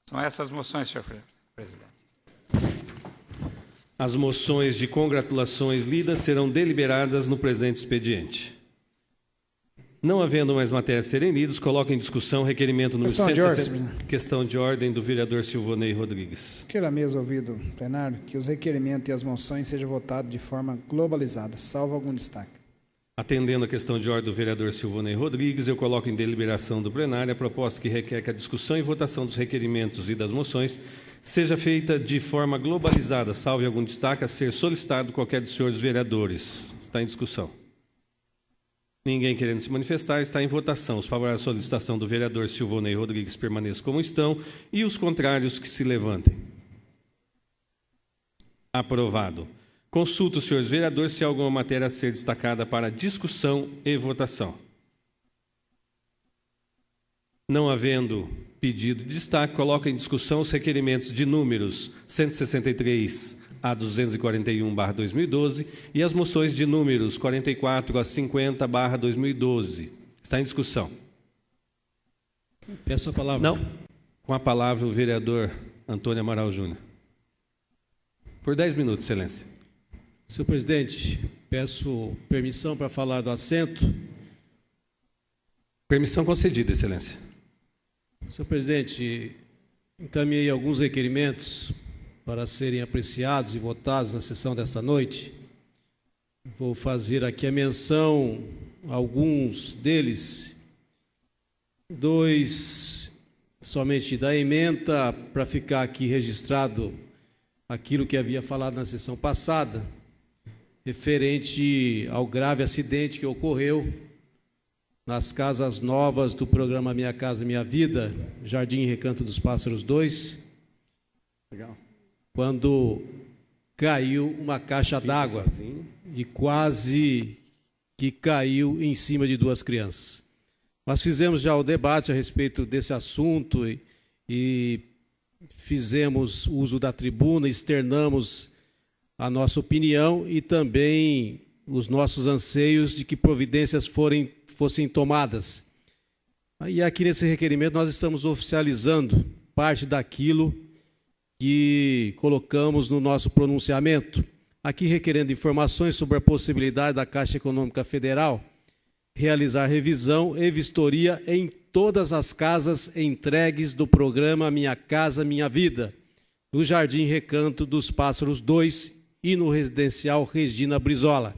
São essas moções, senhor presidente. As moções de congratulações lidas serão deliberadas no presente expediente. Não havendo mais matérias a serem lidas, coloco em discussão o requerimento número 160. Questão de ordem do vereador Silvonei Rodrigues. Queira a mesa ouvido plenário que os requerimentos e as moções sejam votados de forma globalizada, salvo algum destaque. Atendendo a questão de ordem do vereador Silvonei Rodrigues, eu coloco em deliberação do plenário a proposta que requer que a discussão e votação dos requerimentos e das moções seja feita de forma globalizada, salvo algum destaque a ser solicitado qualquer dos senhores vereadores. Está em discussão. Ninguém querendo se manifestar, está em votação. Os favoráveis à solicitação do vereador Silvonei Rodrigues permaneçam como estão e os contrários que se levantem. Aprovado. Consulto os senhores vereadores se há alguma matéria a ser destacada para discussão e votação. Não havendo pedido de destaque, coloco em discussão os requerimentos de números 163 a 241/2012 e as moções de números 44 a 50/2012. Está em discussão. Peço a palavra. Não. Com a palavra o vereador Antônio Amaral Júnior. Por 10 minutos, excelência. Senhor presidente, peço permissão para falar do assento. Permissão concedida, excelência. Senhor presidente, encaminhei alguns requerimentos para serem apreciados e votados na sessão desta noite. Vou fazer aqui a menção a alguns deles. 2, somente da ementa, para ficar aqui registrado aquilo que havia falado na sessão passada, referente ao grave acidente que ocorreu nas casas novas do programa Minha Casa Minha Vida, Jardim Recanto dos Pássaros 2, quando caiu uma caixa d'água e quase que caiu em cima de 2 crianças. Nós fizemos já o debate a respeito desse assunto e fizemos uso da tribuna, externamos a nossa opinião e também os nossos anseios de que providências fossem tomadas. E aqui nesse requerimento nós estamos oficializando parte daquilo que colocamos no nosso pronunciamento, aqui requerendo informações sobre a possibilidade da Caixa Econômica Federal realizar revisão e vistoria em todas as casas entregues do programa Minha Casa Minha Vida, no Jardim Recanto dos Pássaros 2 e no residencial Regina Brizola.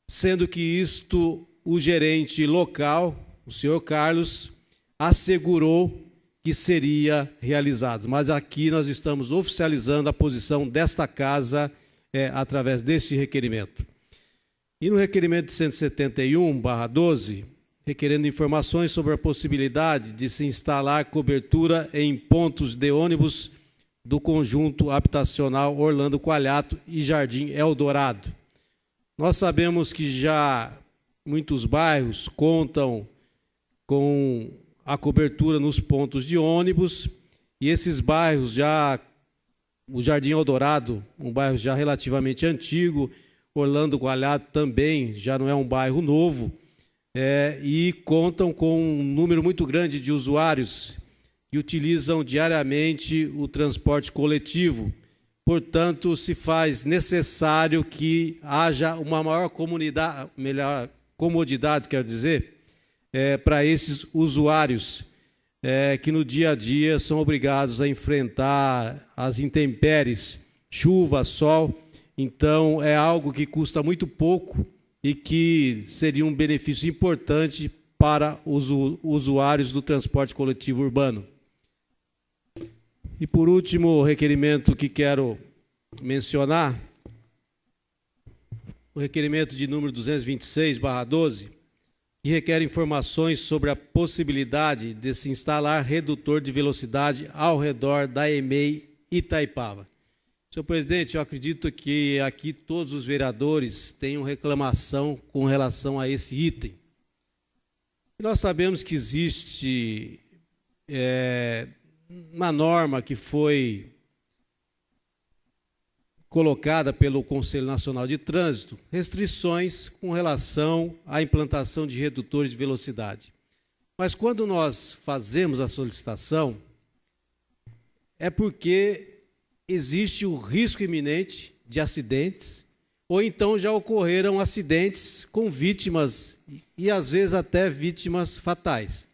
Sendo que isto, o gerente local, o senhor Carlos, assegurou que seria realizado. Mas aqui nós estamos oficializando a posição desta casa através desse requerimento. E no requerimento 171/12, requerendo informações sobre a possibilidade de se instalar cobertura em pontos de ônibus do conjunto habitacional Orlando Coalhato e Jardim Eldorado. Nós sabemos que já muitos bairros contam com a cobertura nos pontos de ônibus, e esses bairros já, o Jardim Eldorado, um bairro já relativamente antigo, Orlando Coalhato também já não é um bairro novo, e contam com um número muito grande de usuários que utilizam diariamente o transporte coletivo. Portanto, se faz necessário que haja uma maior comodidade, quero dizer, para esses usuários que no dia a dia são obrigados a enfrentar as intempéries, chuva, sol. Então, é algo que custa muito pouco e que seria um benefício importante para os usuários do transporte coletivo urbano. E, por último, o requerimento que quero mencionar, o requerimento de número 226/12, que requer informações sobre a possibilidade de se instalar redutor de velocidade ao redor da EMEI Itaipava. Senhor presidente, eu acredito que aqui todos os vereadores tenham reclamação com relação a esse item. Nós sabemos que existe uma norma que foi colocada pelo Conselho Nacional de Trânsito, restrições com relação à implantação de redutores de velocidade. Mas quando nós fazemos a solicitação, é porque existe o risco iminente de acidentes, ou então já ocorreram acidentes com vítimas, e às vezes até vítimas fatais.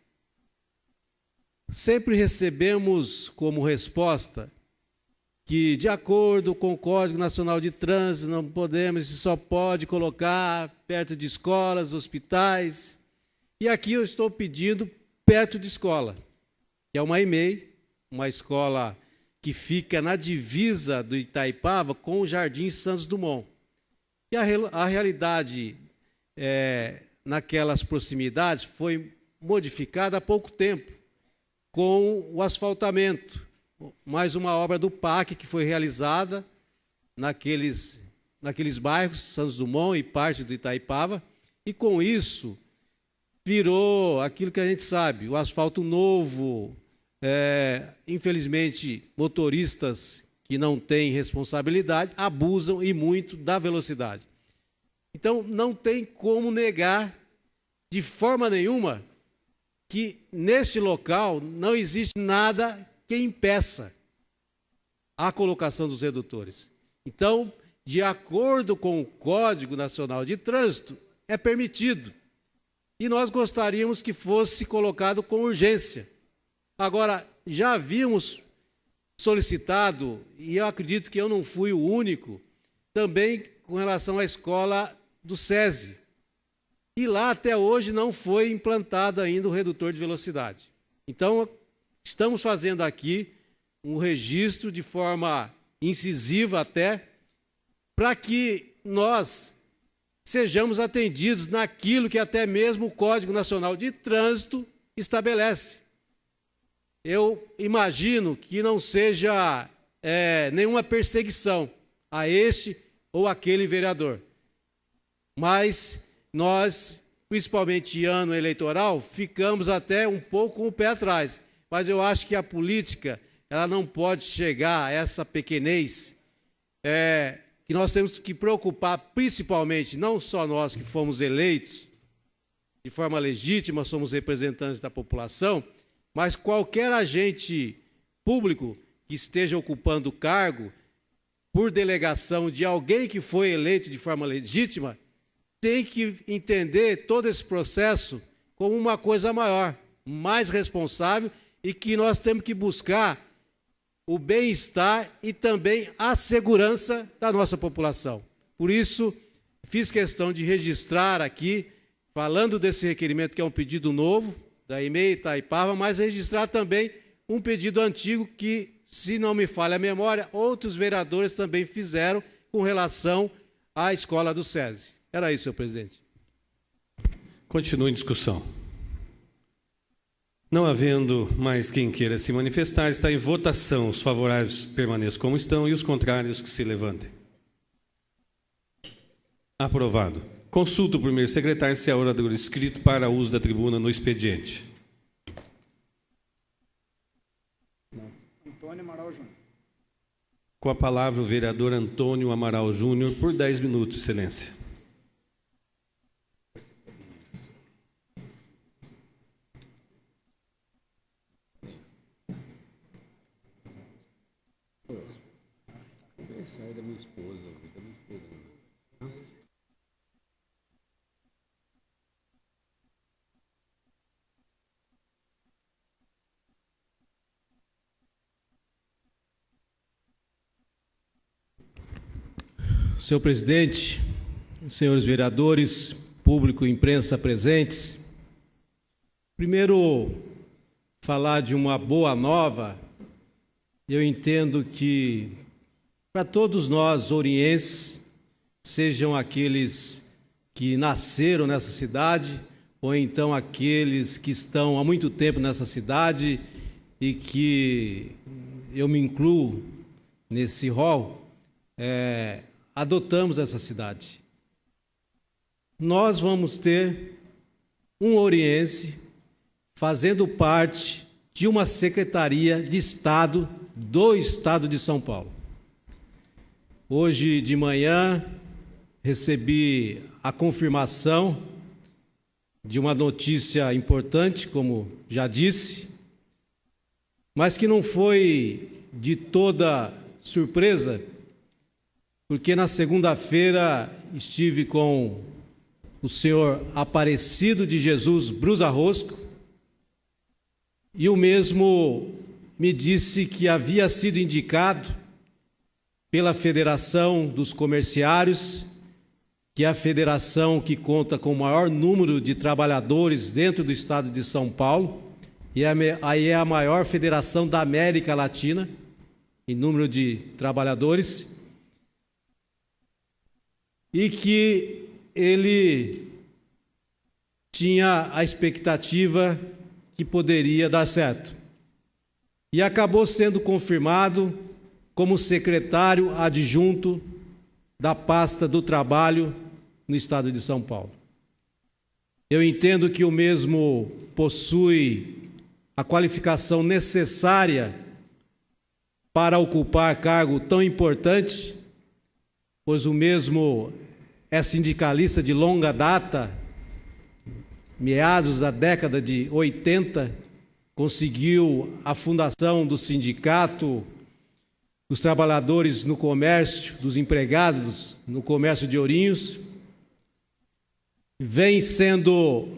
Sempre recebemos como resposta que, de acordo com o Código Nacional de Trânsito, não podemos e só pode colocar perto de escolas, hospitais. E aqui eu estou pedindo perto de escola, que é uma EMEI, uma escola que fica na divisa do Itaipava com o Jardim Santos Dumont. E a realidade naquelas proximidades foi modificada há pouco tempo, com o asfaltamento. Mais uma obra do PAC que foi realizada naqueles bairros, Santos Dumont e parte do Itaipava, e com isso virou aquilo que a gente sabe, o asfalto novo, infelizmente, motoristas que não têm responsabilidade abusam e muito da velocidade. Então, não tem como negar de forma nenhuma que neste local não existe nada que impeça a colocação dos redutores. Então, de acordo com o Código Nacional de Trânsito, é permitido. E nós gostaríamos que fosse colocado com urgência. Agora, já havíamos solicitado, e eu acredito que eu não fui o único, também com relação à escola do SESI. E lá até hoje não foi implantado ainda o redutor de velocidade. Então, estamos fazendo aqui um registro de forma incisiva até, para que nós sejamos atendidos naquilo que até mesmo o Código Nacional de Trânsito estabelece. Eu imagino que não seja nenhuma perseguição a este ou aquele vereador. Mas nós, principalmente em ano eleitoral, ficamos até um pouco com o pé atrás. Mas eu acho que a política, ela não pode chegar a essa pequenez, que nós temos que preocupar principalmente, não só nós que fomos eleitos de forma legítima, somos representantes da população, mas qualquer agente público que esteja ocupando cargo por delegação de alguém que foi eleito de forma legítima, tem que entender todo esse processo como uma coisa maior, mais responsável, e que nós temos que buscar o bem-estar e também a segurança da nossa população. Por isso, fiz questão de registrar aqui, falando desse requerimento, que é um pedido novo, da EMEI Itaipava, mas registrar também um pedido antigo que, se não me falha a memória, outros vereadores também fizeram com relação à escola do SESI. Era isso, senhor presidente. Continue em discussão. Não havendo mais quem queira se manifestar, está em votação. Os favoráveis permaneçam como estão e os contrários que se levantem. Aprovado. Consulta o primeiro secretário se há orador inscrito para uso da tribuna no expediente. Antônio Amaral Júnior. Com a palavra o vereador Antônio Amaral Júnior, por 10 minutos, excelência. Sai da minha esposa, Senhor presidente, senhores vereadores, público e imprensa presentes, primeiro, falar de uma boa nova. Eu entendo que, para todos nós, orienses, sejam aqueles que nasceram nessa cidade, ou então aqueles que estão há muito tempo nessa cidade e que eu me incluo nesse rol, adotamos essa cidade. Nós vamos ter um oriense fazendo parte de uma secretaria de Estado do Estado de São Paulo. Hoje de manhã recebi a confirmação de uma notícia importante, como já disse, mas que não foi de toda surpresa, porque na segunda-feira estive com o senhor Aparecido de Jesus Brusa Rosco, e o mesmo me disse que havia sido indicado pela Federação dos Comerciários, que é a federação que conta com o maior número de trabalhadores dentro do estado de São Paulo, e aí é a maior federação da América Latina, em número de trabalhadores, e que ele tinha a expectativa que poderia dar certo. E acabou sendo confirmado como secretário adjunto da pasta do trabalho no estado de São Paulo. Eu entendo que o mesmo possui a qualificação necessária para ocupar cargo tão importante, pois o mesmo é sindicalista de longa data, meados da década de 80, conseguiu a fundação do sindicato dos trabalhadores no comércio, dos empregados no comércio de Ourinhos, vem sendo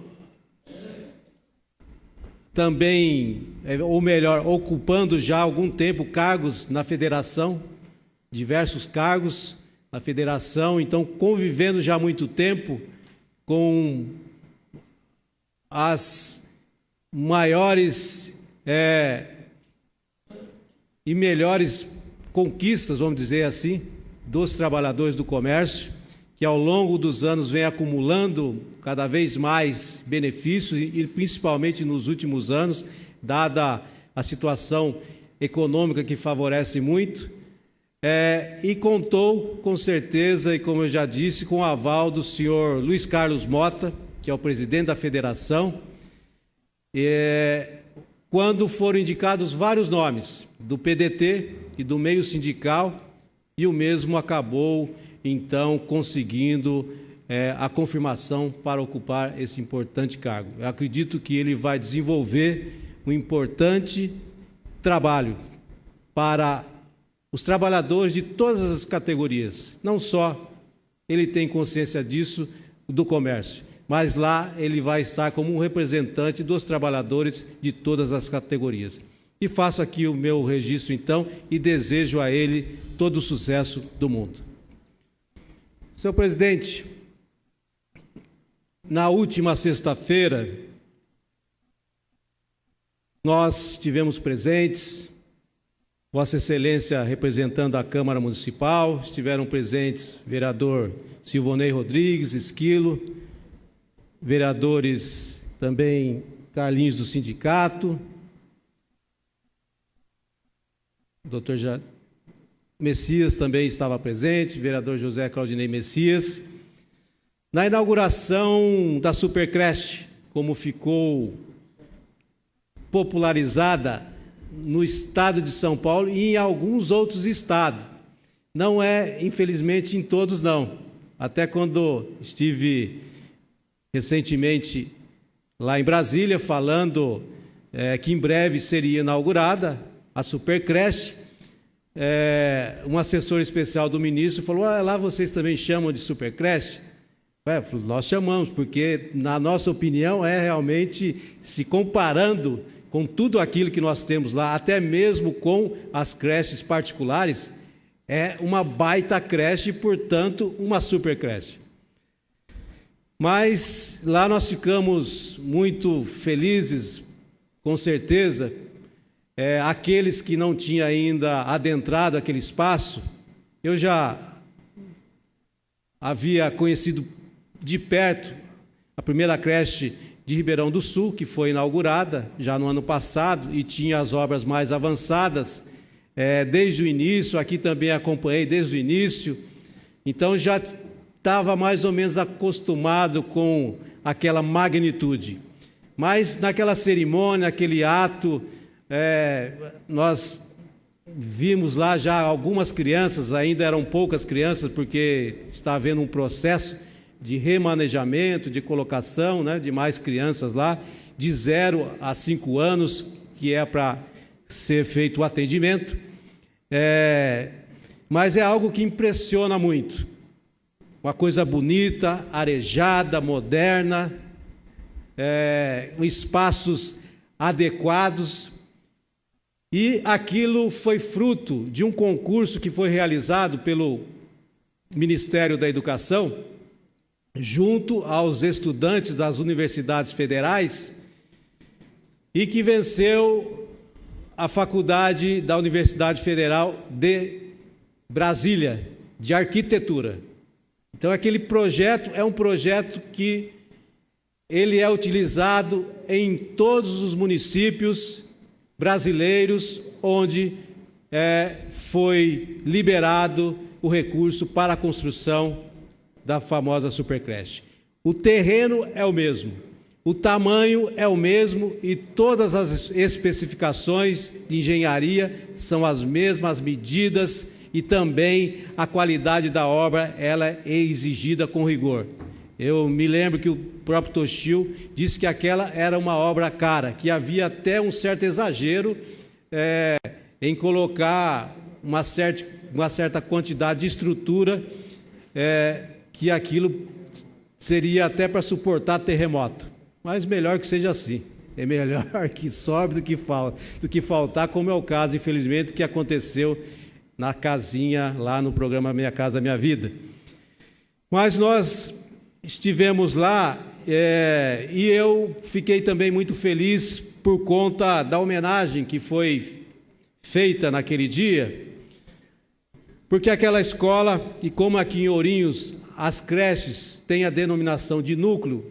também, ou melhor, ocupando já há algum tempo cargos na federação, diversos cargos na federação, então convivendo já há muito tempo com as maiores e melhores conquistas, vamos dizer assim, dos trabalhadores do comércio, que ao longo dos anos vem acumulando cada vez mais benefícios e principalmente nos últimos anos, dada a situação econômica que favorece muito, e contou com certeza, e como eu já disse, com o aval do senhor Luiz Carlos Mota, que é o presidente da federação, quando foram indicados vários nomes do PDT e do meio sindical, e o mesmo acabou então conseguindo a confirmação para ocupar esse importante cargo. Eu acredito que ele vai desenvolver um importante trabalho para os trabalhadores de todas as categorias. Não só ele tem consciência disso do comércio, mas lá ele vai estar como um representante dos trabalhadores de todas as categorias. E faço aqui o meu registro, então, e desejo a ele todo o sucesso do mundo. Senhor presidente, na última sexta-feira, nós tivemos presentes, Vossa Excelência representando a Câmara Municipal, estiveram presentes vereador Silvonei Rodrigues, Esquilo, vereadores também Carlinhos do Sindicato, doutor Messias também estava presente, vereador José Claudinei Messias. Na inauguração da Supercreche, como ficou popularizada no estado de São Paulo e em alguns outros estados. Não é, infelizmente, em todos não. Até quando estive recentemente lá em Brasília, falando que em breve seria inaugurada a Supercreche, um assessor especial do ministro falou: lá vocês também chamam de Supercreche? Nós chamamos, porque, na nossa opinião, realmente, se comparando com tudo aquilo que nós temos lá, até mesmo com as creches particulares, é uma baita creche e, portanto, uma supercreche. Mas lá nós ficamos muito felizes, com certeza. Aqueles que não tinham ainda adentrado aquele espaço, eu já havia conhecido de perto a primeira creche de Ribeirão do Sul, que foi inaugurada já no ano passado e tinha as obras mais avançadas desde o início. Aqui também acompanhei desde o início, então já estava mais ou menos acostumado com aquela magnitude. Mas naquela cerimônia, aquele ato, nós vimos lá já algumas crianças, ainda eram poucas crianças, porque está havendo um processo de remanejamento, de colocação, de mais crianças lá, de 0 a 5 anos, que é para ser feito o atendimento. Mas é algo que impressiona muito. Uma coisa bonita, arejada, moderna, espaços adequados. E aquilo foi fruto de um concurso que foi realizado pelo Ministério da Educação, junto aos estudantes das universidades federais, e que venceu a faculdade da Universidade Federal de Brasília, de arquitetura. Então, aquele projeto é um projeto que ele é utilizado em todos os municípios brasileiros onde foi liberado o recurso para a construção da famosa Supercreche. O terreno é o mesmo, O tamanho é o mesmo e todas as especificações de engenharia são as mesmas medidas e também a qualidade da obra ela é exigida com rigor. Eu me lembro que o próprio Toshio disse que aquela era uma obra cara, que havia até um certo exagero em colocar uma certa quantidade de estrutura, que aquilo seria até para suportar terremoto. Mas melhor que seja assim. É melhor que sobre do que faltar, como é o caso, infelizmente, que aconteceu na casinha lá no programa Minha Casa Minha Vida. Mas nós estivemos lá e eu fiquei também muito feliz por conta da homenagem que foi feita naquele dia, porque aquela escola, e como aqui em Ourinhos as creches têm a denominação de núcleo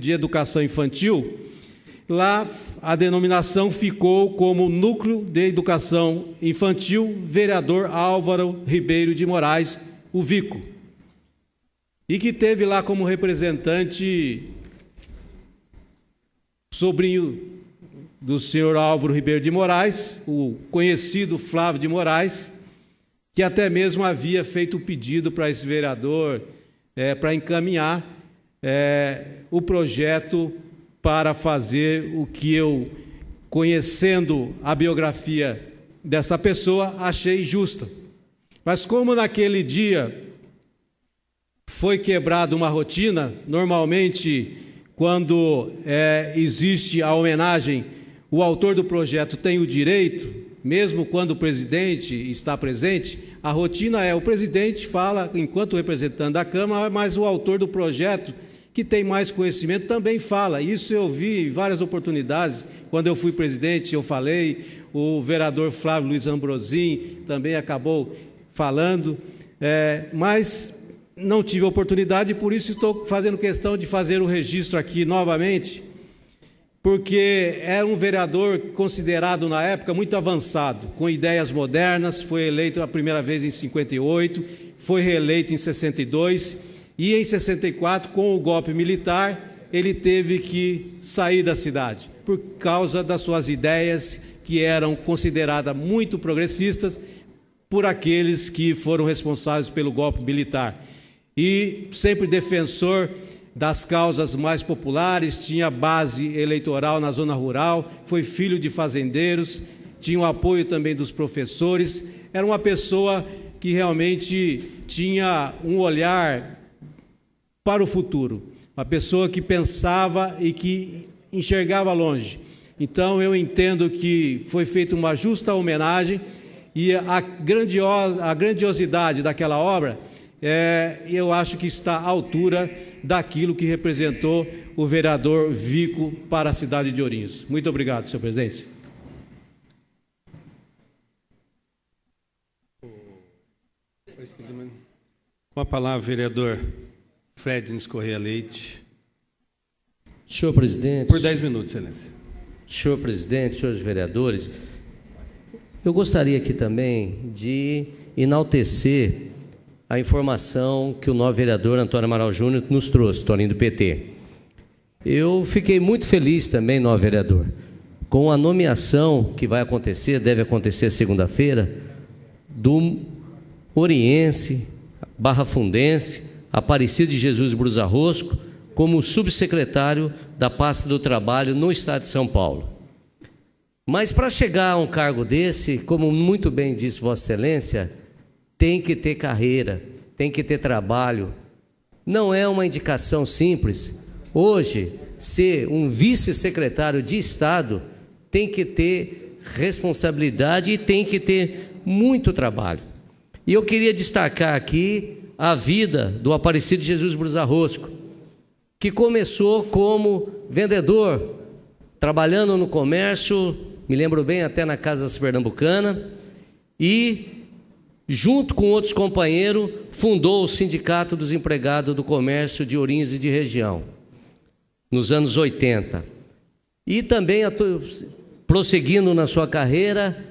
de educação infantil, lá a denominação ficou como Núcleo de Educação Infantil Vereador Álvaro Ribeiro de Moraes, o Vico, e que teve lá como representante sobrinho do senhor Álvaro Ribeiro de Moraes, o conhecido Flávio de Moraes, que até mesmo havia feito o pedido para esse vereador para encaminhar o projeto para fazer o que eu, conhecendo a biografia dessa pessoa, achei justa. Mas como naquele dia foi quebrada uma rotina, normalmente quando existe a homenagem, o autor do projeto tem o direito, mesmo quando o presidente está presente, a rotina o presidente fala enquanto representante da Câmara, mas o autor do projeto, que tem mais conhecimento, também fala. Isso eu vi em várias oportunidades. Quando eu fui presidente, eu falei, o vereador Flávio Luiz Ambrosim também acabou falando, mas não tive oportunidade, por isso estou fazendo questão de fazer o registro aqui novamente, porque era um vereador considerado na época muito avançado, com ideias modernas, foi eleito a primeira vez em 58, foi reeleito em 62, e em 64, com o golpe militar, ele teve que sair da cidade, por causa das suas ideias, que eram consideradas muito progressistas, por aqueles que foram responsáveis pelo golpe militar. E sempre defensor das causas mais populares, tinha base eleitoral na zona rural, foi filho de fazendeiros, tinha o apoio também dos professores, era uma pessoa que realmente tinha um olhar para o futuro, uma pessoa que pensava e que enxergava longe. Então eu entendo que foi feita uma justa homenagem e a grandiosidade daquela obra, eu acho que está à altura daquilo que representou o vereador Vico para a cidade de Ourinhos. Muito obrigado, senhor presidente. Com a palavra, vereador Fredins Correia Leite. Senhor presidente. Por 10 minutos, excelência. Senhor presidente, senhores vereadores, eu gostaria aqui também de enaltecer a informação que o novo vereador Antônio Amaral Júnior nos trouxe, Toninho do PT. Eu fiquei muito feliz também, novo vereador, com a nomeação que vai acontecer, deve acontecer segunda-feira, do oriense, barrafundense, Aparecido de Jesus Brusa Rosco, como subsecretário da pasta do trabalho no estado de São Paulo. Mas para chegar a um cargo desse, como muito bem disse Vossa Excelência, tem que ter carreira, tem que ter trabalho. Não é uma indicação simples. Hoje, ser um vice-secretário de Estado tem que ter responsabilidade e tem que ter muito trabalho. E eu queria destacar aqui a vida do Aparecido de Jesus Brusa Rosco, que começou como vendedor, trabalhando no comércio, me lembro bem, até na Casa Pernambucana, e junto com outros companheiros, fundou o Sindicato dos Empregados do Comércio de Ourinhos e de região, nos anos 80. E também, prosseguindo na sua carreira,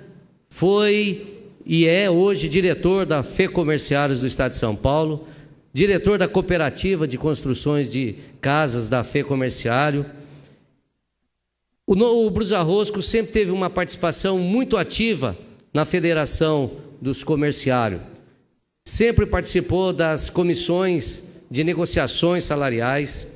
foi e é hoje diretor da FEComerciários do Estado de São Paulo, diretor da cooperativa de construções de casas da Fê Comerciário. O Brusa Rosco sempre teve uma participação muito ativa na Federação dos Comerciários. Sempre participou das comissões de negociações salariais,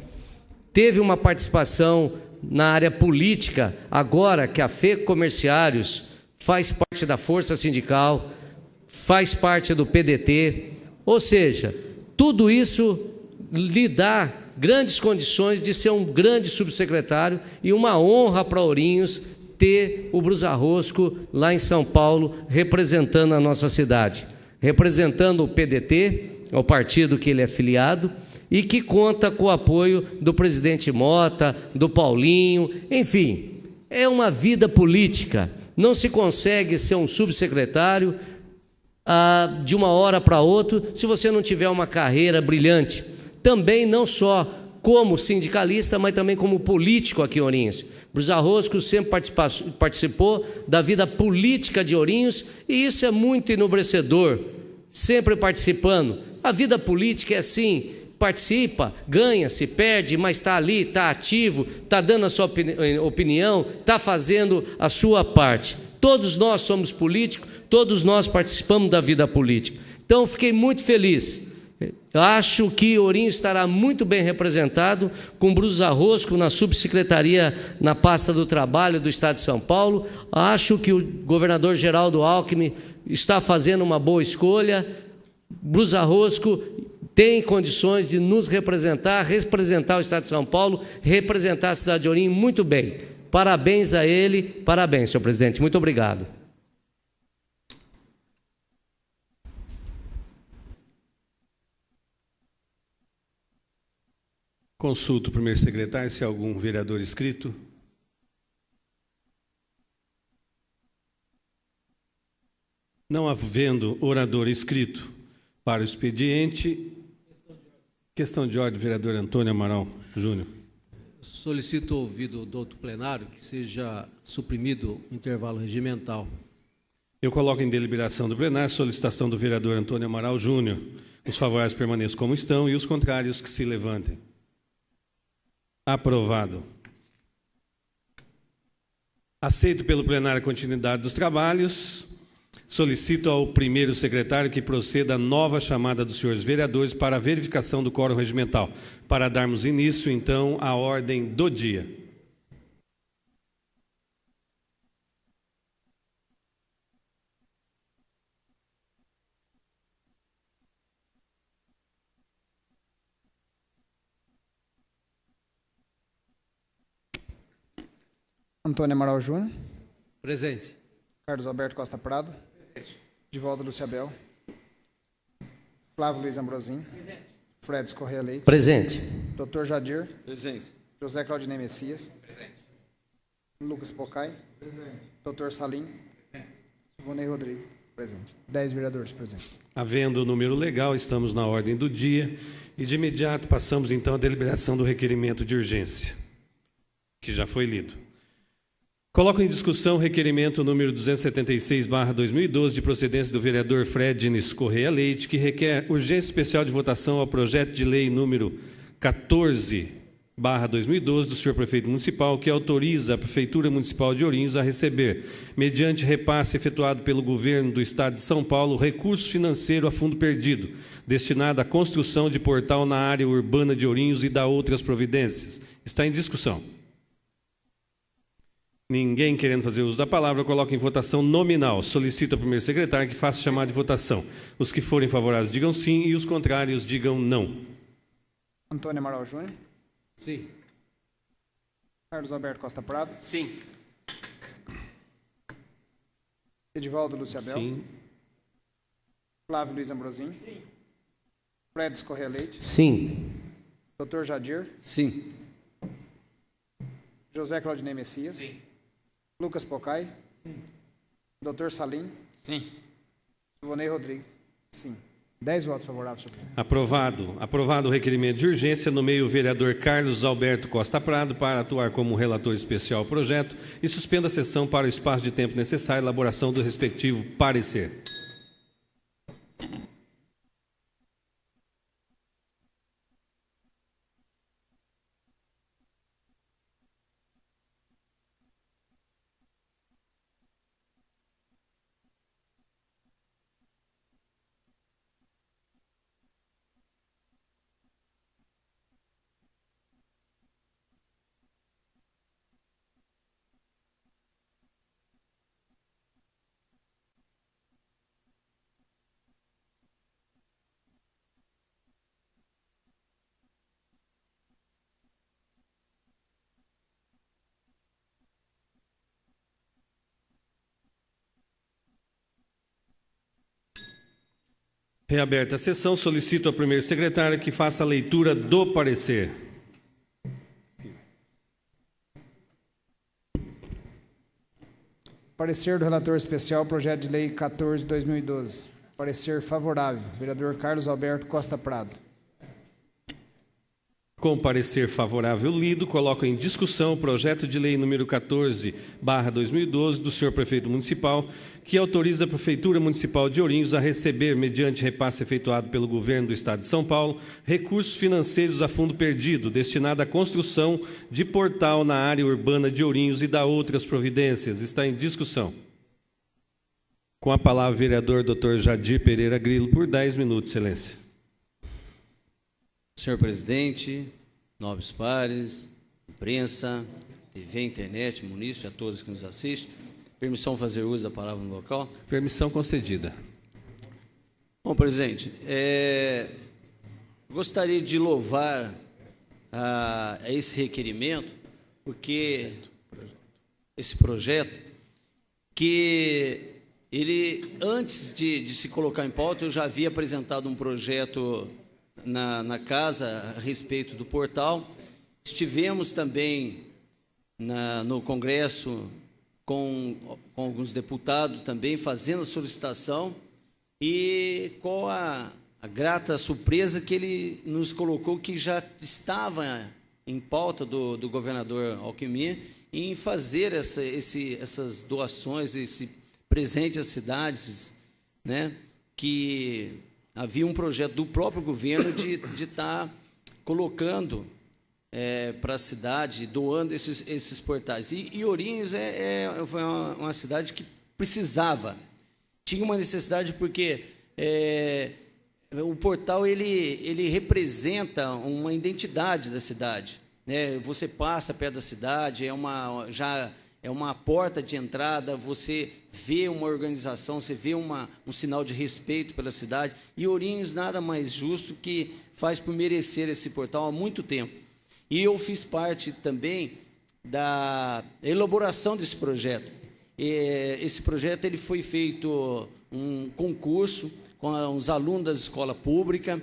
teve uma participação na área política, agora que a Fê Comerciários faz parte da Força Sindical, faz parte do PDT, ou seja, tudo isso lhe dá grandes condições de ser um grande subsecretário e uma honra para Ourinhos ter o Brusa Rosco lá em São Paulo representando a nossa cidade, representando o PDT, o partido que ele é filiado, e que conta com o apoio do presidente Mota, do Paulinho, enfim, é uma vida política. Não se consegue ser um subsecretário de uma hora para outra se você não tiver uma carreira brilhante. Também não só como sindicalista, mas também como político aqui em Ourinhos. Brusa Rosco sempre participou da vida política de Ourinhos e isso é muito enobrecedor, sempre participando. A vida política é assim, participa, ganha, se perde, mas está ali, está ativo, está dando a sua opinião, está fazendo a sua parte. Todos nós somos políticos, todos nós participamos da vida política. Então, fiquei muito feliz. Acho que Ourinhos estará muito bem representado com Brusa Rosco na subsecretaria, na pasta do trabalho do Estado de São Paulo. Acho que o governador Geraldo Alckmin está fazendo uma boa escolha. Brusa Rosco tem condições de nos representar o Estado de São Paulo, representar a cidade de Ourinhos muito bem. Parabéns a ele, parabéns, senhor presidente. Muito obrigado. Consulto o primeiro secretário se há algum vereador inscrito. Não havendo orador inscrito para o expediente, questão de ordem, vereador Antônio Amaral Júnior. Solicito ouvido do outro plenário que seja suprimido o intervalo regimental. Eu coloco em deliberação do plenário a solicitação do vereador Antônio Amaral Júnior. Os favoráveis permaneçam como estão e os contrários que se levantem. Aprovado. Aceito pelo plenário a continuidade dos trabalhos. Solicito ao primeiro secretário que proceda a nova chamada dos senhores vereadores para a verificação do quórum regimental, para darmos início, então, à ordem do dia. Antônio Amaral Júnior. Presente. Carlos Alberto Costa Prado. Divaldo Luciabel. Flávio Luiz Ambrosim. Fredes Correia Leite. Presente. Dr. Jadir. Presente. José Claudinei Messias. Presente. Lucas Pocai. Presente. Dr. Salim. Ivonei Rodrigues. Presente. 10 vereadores presentes. Havendo o número legal, estamos na ordem do dia e de imediato passamos então à deliberação do requerimento de urgência, que já foi lido. Coloco em discussão o requerimento número 276/2012 de procedência do vereador Fredes Correia Leite, que requer urgência especial de votação ao projeto de lei número 14/2012 do senhor prefeito municipal, que autoriza a Prefeitura Municipal de Ourinhos a receber, mediante repasse efetuado pelo governo do Estado de São Paulo, recurso financeiro a fundo perdido, destinado à construção de portal na área urbana de Ourinhos e da outras providências. Está em discussão. Ninguém querendo fazer uso da palavra, eu coloco em votação nominal. Solicito ao primeiro secretário que faça chamada de votação. Os que forem favoráveis digam sim e os contrários digam não. Antônio Amaral Júnior. Sim. Carlos Alberto Costa Prado. Sim. Edivaldo Luciabel. Sim. Flávio Luiz Ambrosim. Sim. Fredes Correia Leite. Sim. Dr. Jadir. Sim. José Claudinei Messias. Sim. Lucas Pocai. Sim. Dr. Salim. Sim. Ivonei Rodrigues. Sim. 10 votos favoráveis, senhor presidente. Aprovado. Aprovado o requerimento de urgência. Nomeio o vereador Carlos Alberto Costa Prado para atuar como relator especial ao projeto e suspenda a sessão para o espaço de tempo necessário à elaboração do respectivo parecer. Reaberta a sessão, solicito ao primeiro secretário que faça a leitura do parecer. Parecer do relator especial, projeto de lei 14/2012. Parecer favorável. Vereador Carlos Alberto Costa Prado. Com parecer favorável lido, coloco em discussão o projeto de lei número 14/2012 do senhor prefeito municipal, que autoriza a Prefeitura Municipal de Ourinhos a receber, mediante repasse efetuado pelo governo do Estado de São Paulo, recursos financeiros a fundo perdido, destinado à construção de portal na área urbana de Ourinhos e da outras providências. Está em discussão. Com a palavra, o vereador Dr. Jadir Pereira Grilo, por 10 minutos, excelência. Senhor presidente, nobres pares, imprensa, TV, internet, munícipe, a todos que nos assistem, permissão fazer uso da palavra no local? Permissão concedida. Bom, presidente, gostaria de louvar a esse requerimento, porque esse projeto, que ele, antes de se colocar em pauta, eu já havia apresentado um projeto na casa a respeito do portal. Estivemos também no Congresso com alguns deputados também fazendo a solicitação, e com a grata surpresa que ele nos colocou que já estava em pauta do governador Alckmin em fazer essas doações, esse presente às cidades, né, que havia um projeto do próprio governo de estar colocando para a cidade, doando esses portais. E Ourinhos foi uma cidade que precisava, tinha uma necessidade, porque o portal ele representa uma identidade da cidade, né? Você passa perto da cidade, é uma porta de entrada, você vê uma organização, você vê um sinal de respeito pela cidade, e Ourinhos nada mais justo que faz por merecer esse portal há muito tempo. E eu fiz parte também da elaboração desse projeto. Esse projeto ele foi feito um concurso com os alunos da escola pública,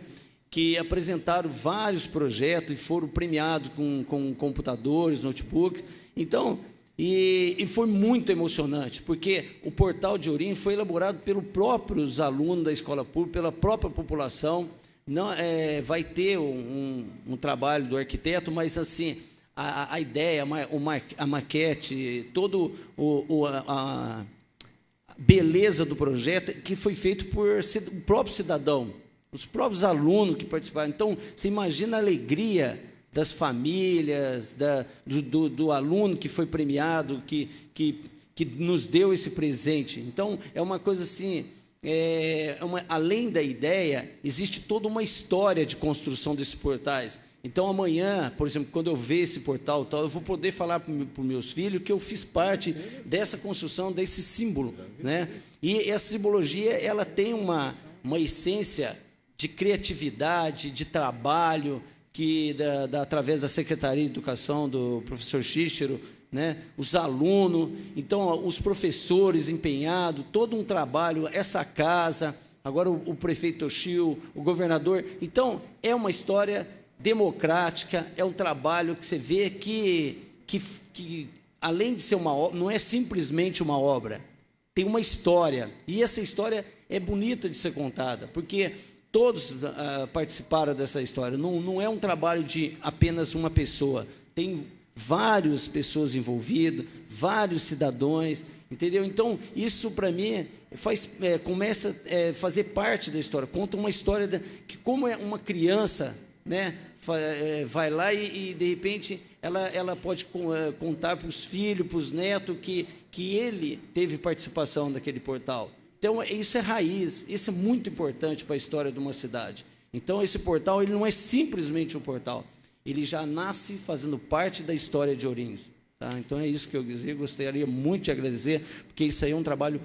que apresentaram vários projetos e foram premiados com computadores, notebooks. Então, e foi muito emocionante, porque o portal de Ourinhos foi elaborado pelos próprios alunos da escola pública, pela própria população. Não, vai ter um trabalho do arquiteto, mas assim, a ideia, a maquete, toda a beleza do projeto, que foi feito por o próprio cidadão, os próprios alunos que participaram. Então, você imagina a alegria das famílias, do aluno que foi premiado, que nos deu esse presente. Então, é uma coisa assim, além da ideia, existe toda uma história de construção desses portais. Então, amanhã, por exemplo, quando eu ver esse portal, eu vou poder falar para os meus filhos que eu fiz parte dessa construção, desse símbolo, né? E essa simbologia, ela tem uma essência de criatividade, de trabalho, que através da Secretaria de Educação do professor Cícero, né, os alunos, então os professores empenhados, todo um trabalho, essa casa, agora o prefeito Toshio, o governador. Então, é uma história democrática, é um trabalho que você vê que além de ser uma obra, não é simplesmente uma obra, tem uma história, e essa história é bonita de ser contada, porque todos participaram dessa história. Não é um trabalho de apenas uma pessoa. Tem várias pessoas envolvidas, vários cidadãos, entendeu? Então, isso, para mim, começa a fazer parte da história. Conta uma história que, como é uma criança, né, vai lá e de repente, ela pode contar para os filhos, para os netos, que ele teve participação daquele portal. Então, isso é raiz, isso é muito importante para a história de uma cidade. Então, esse portal, ele não é simplesmente um portal, ele já nasce fazendo parte da história de Ourinhos. Tá? Então, é isso que eu gostaria muito de agradecer, porque isso aí é um trabalho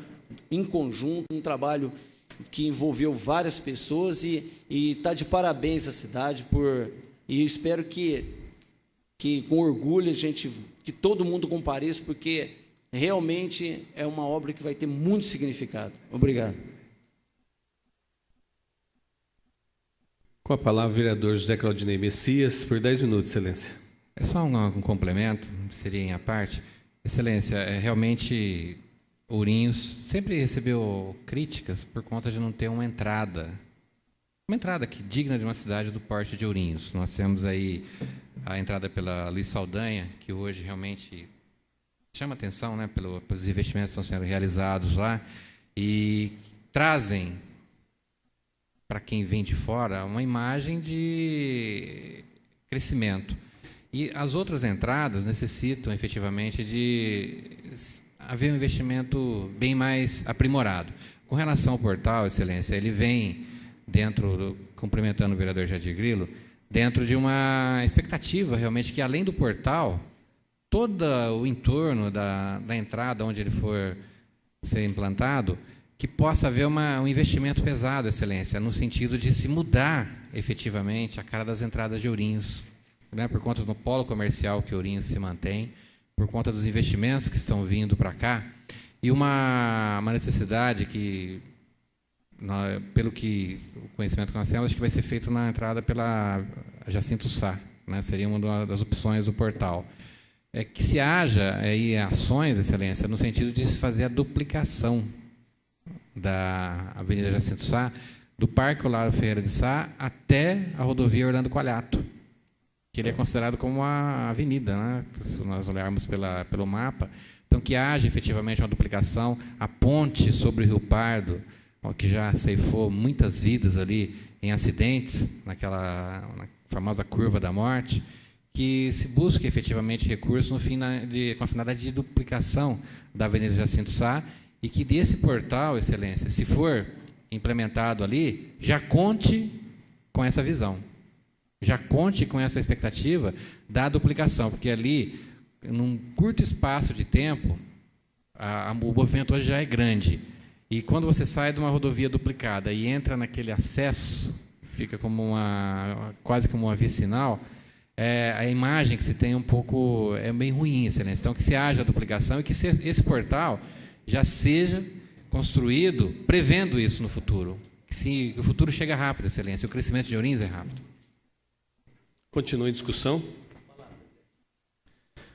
em conjunto, um trabalho que envolveu várias pessoas, e está de parabéns a cidade, e eu espero que com orgulho que todo mundo compareça, porque realmente é uma obra que vai ter muito significado. Obrigado. Com a palavra, o vereador José Claudinei Messias, por 10 minutos, Excelência. É só um complemento, seria em a parte. Excelência, realmente Ourinhos sempre recebeu críticas por conta de não ter uma entrada que digna de uma cidade do porte de Ourinhos. Nós temos aí a entrada pela Luiz Saldanha, que hoje realmente chama atenção, né, pelos investimentos que estão sendo realizados lá e trazem para quem vem de fora uma imagem de crescimento. E as outras entradas necessitam efetivamente de haver um investimento bem mais aprimorado. Com relação ao portal, Excelência, ele vem cumprimentando o vereador Jadir Grilo, dentro de uma expectativa realmente que, além do portal, todo o entorno da entrada onde ele for ser implantado, que possa haver um investimento pesado, Excelência, no sentido de se mudar efetivamente a cara das entradas de Ourinhos, né, por conta do polo comercial que Ourinhos se mantém, por conta dos investimentos que estão vindo para cá, e uma necessidade que, pelo que o conhecimento que nós temos, acho que vai ser feito na entrada pela Jacinto Sá, né, seria uma das opções do portal. Que se haja aí ações, Excelência, no sentido de se fazer a duplicação da Avenida Jacinto Sá, do Parque Olavo Ferreira de Sá até a rodovia Orlando Coaliato, que ele é considerado como uma avenida, né? Se nós olharmos pelo mapa. Então, que haja efetivamente uma duplicação, a ponte sobre o Rio Pardo, que já ceifou muitas vidas ali em acidentes, na famosa curva da morte, que se busque efetivamente recursos com a finalidade de duplicação da Avenida Jacinto Sá, e que desse portal, Excelência, se for implementado ali, já conte com essa visão, já conte com essa expectativa da duplicação, porque ali, num curto espaço de tempo, o movimento hoje já é grande, e quando você sai de uma rodovia duplicada e entra naquele acesso, fica como quase como uma vicinal, a imagem que se tem um pouco é bem ruim, Excelência. Então, que se haja a duplicação e que esse portal já seja construído prevendo isso no futuro. Que o futuro chega rápido, Excelência. O crescimento de Ourinhos é rápido. Continua em discussão.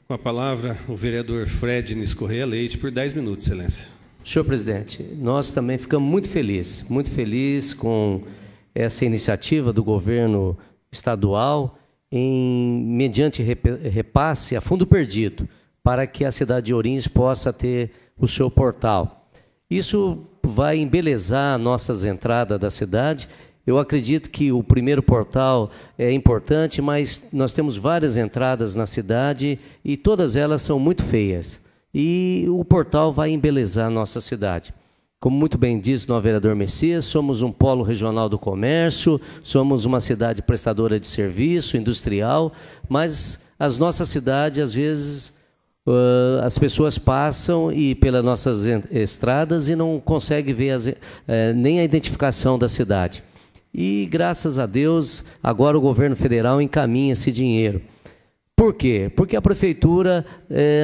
Com a palavra, o vereador Frednis Correia Leite, por 10 minutos, Excelência. Senhor presidente, nós também ficamos muito felizes com essa iniciativa do governo estadual mediante repasse a fundo perdido, para que a cidade de Ourinhos possa ter o seu portal. Isso vai embelezar nossas entradas da cidade. Eu acredito que o primeiro portal é importante, mas nós temos várias entradas na cidade e todas elas são muito feias. E o portal vai embelezar a nossa cidade. Como muito bem disse o vereador Messias, somos um polo regional do comércio, somos uma cidade prestadora de serviço, industrial, mas as nossas cidades, às vezes, as pessoas passam pelas nossas estradas e não conseguem ver nem a identificação da cidade. E, graças a Deus, agora o governo federal encaminha esse dinheiro. Por quê? Porque a prefeitura,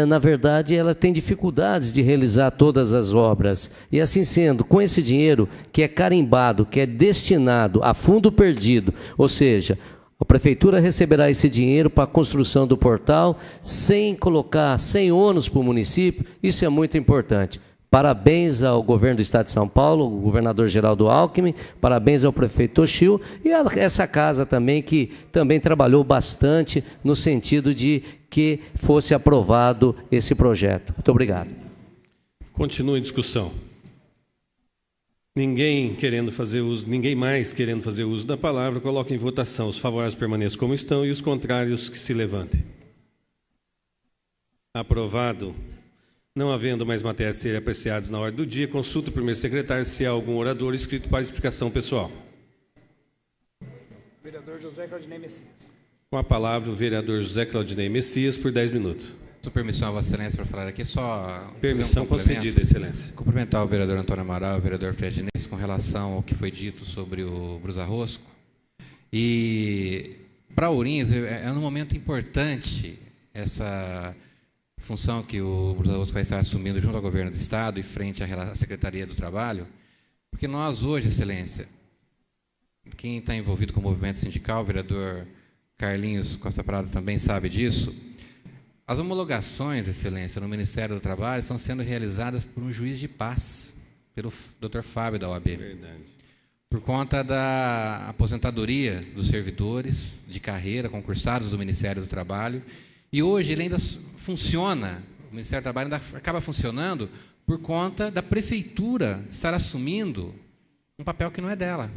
na verdade, ela tem dificuldades de realizar todas as obras. E assim sendo, com esse dinheiro que é carimbado, que é destinado a fundo perdido, ou seja, a prefeitura receberá esse dinheiro para a construção do portal sem ônus para o município. Isso é muito importante. Parabéns ao governo do Estado de São Paulo, o governador Geraldo Alckmin, parabéns ao prefeito Toshio e a essa casa também, que também trabalhou bastante no sentido de que fosse aprovado esse projeto. Muito obrigado. Continua em discussão. Ninguém mais querendo fazer uso da palavra, coloque em votação. Os favoráveis permaneçam como estão e os contrários que se levantem. Aprovado. Não havendo mais matérias a serem apreciadas na ordem do dia, consulta o primeiro secretário se há algum orador inscrito para explicação pessoal. Vereador José Claudinei Messias. Com a palavra, o vereador José Claudinei Messias, por 10 minutos. Sua permissão, Vossa Excelência, para falar aqui, só... Permissão concedida, Excelência. Cumprimentar o vereador Antônio Amaral, o vereador Fred Neves, com relação ao que foi dito sobre o Brusa Rosco. E, para Ourinhos, é um momento importante essa função que o Brusa Rosco vai estar assumindo junto ao governo do Estado e frente à Secretaria do Trabalho, porque nós hoje, Excelência, quem está envolvido com o movimento sindical, o vereador Carlinhos Costa Prado também sabe disso, as homologações, Excelência, no Ministério do Trabalho estão sendo realizadas por um juiz de paz, pelo Dr. Fábio da OAB. Verdade. Por conta da aposentadoria dos servidores de carreira concursados do Ministério do Trabalho. E hoje ele ainda funciona, o Ministério do Trabalho ainda acaba funcionando por conta da Prefeitura estar assumindo um papel que não é dela,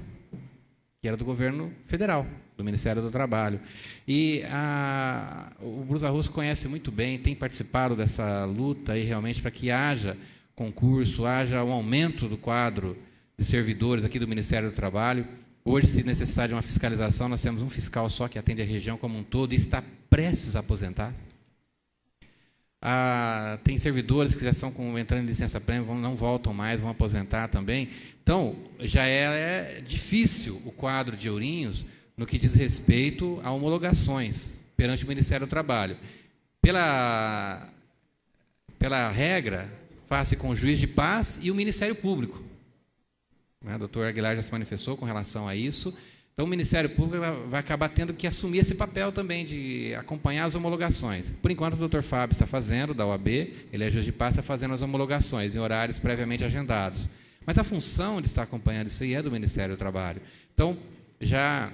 que era do governo federal, do Ministério do Trabalho. E o Bruce Arrosso conhece muito bem, tem participado dessa luta aí realmente para que haja concurso, haja um aumento do quadro de servidores aqui do Ministério do Trabalho. Hoje, se necessitar de uma fiscalização, nós temos um fiscal só que atende a região como um todo e está prestes a aposentar. Tem servidores que já estão entrando em licença-prêmio, não voltam mais, vão aposentar também. Então, já é difícil o quadro de Ourinhos no que diz respeito a homologações perante o Ministério do Trabalho. Pela regra, faz-se com o juiz de paz e o Ministério Público. O doutor Aguilar já se manifestou com relação a isso. Então, o Ministério Público vai acabar tendo que assumir esse papel também de acompanhar as homologações. Por enquanto, o doutor Fábio está fazendo, da OAB, ele é juiz de paz, está fazendo as homologações em horários previamente agendados. Mas a função de estar acompanhando isso aí é do Ministério do Trabalho. Então, já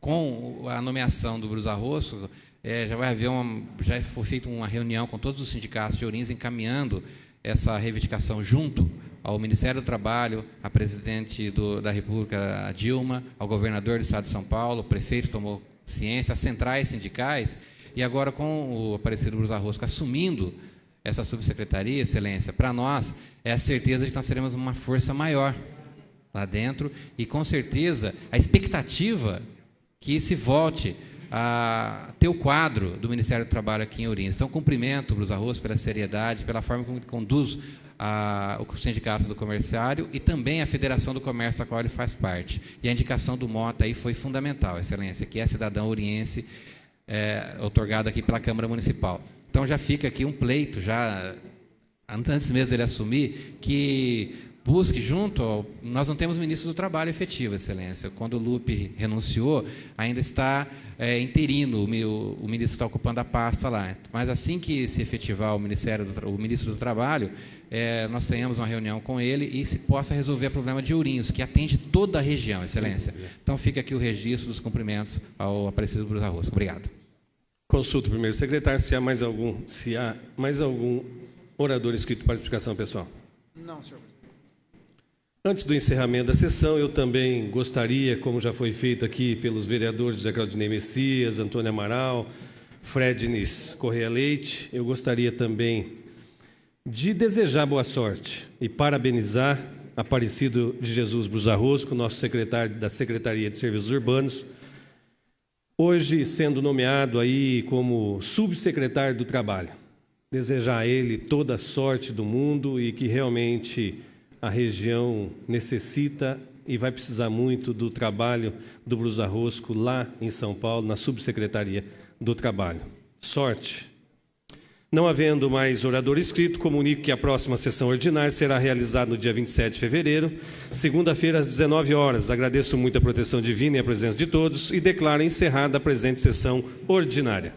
com a nomeação do Bruce Arrosso, já foi feita uma reunião com todos os sindicatos de Ourinhos encaminhando essa reivindicação junto ao Ministério do Trabalho, à presidente da República, a Dilma, ao governador do Estado de São Paulo, o prefeito tomou ciência, as centrais sindicais, e agora com o Aparecido Bruce Arrosso assumindo essa subsecretaria, Excelência, para nós é a certeza de que nós teremos uma força maior lá dentro e, com certeza, a expectativa que se volte a ter o quadro do Ministério do Trabalho aqui em Ourinhos. Então, cumprimento, Bruce Arrosso, pela seriedade, pela forma como conduz o Sindicato do Comerciário e também a Federação do Comércio, da qual ele faz parte. E a indicação do Mota aí foi fundamental, Excelência, que é cidadão ouriense, otorgado aqui pela Câmara Municipal. Então, já fica aqui um pleito, já antes mesmo dele assumir, que busque junto nós não temos ministro do Trabalho efetivo, Excelência. Quando o Lupe renunciou, ainda está interino, o ministro está ocupando a pasta lá. Mas assim que se efetivar o ministro do Trabalho, nós tenhamos uma reunião com ele e se possa resolver o problema de Ourinhos, que atende toda a região, Excelência. Então, fica aqui o registro dos cumprimentos ao Aparecido Bruce Arrosso. Obrigado. Consulto o primeiro secretário se há mais algum orador inscrito para explicação pessoal. Não, senhor. Antes do encerramento da sessão, eu também gostaria, como já foi feito aqui pelos vereadores José Claudinei Messias, Antônio Amaral, Frednis Correia Leite, eu gostaria também de desejar boa sorte e parabenizar Aparecido de Jesus Bruce Arrosso, nosso secretário da Secretaria de Serviços Urbanos, hoje sendo nomeado aí como subsecretário do Trabalho. Desejar a ele toda a sorte do mundo e que realmente a região necessita e vai precisar muito do trabalho do Bruce Arrosso lá em São Paulo, na subsecretaria do Trabalho. Sorte. Não havendo mais orador inscrito, comunico que a próxima sessão ordinária será realizada no dia 27 de fevereiro, segunda-feira, às 19 horas. Agradeço muito a proteção divina e a presença de todos e declaro encerrada a presente sessão ordinária.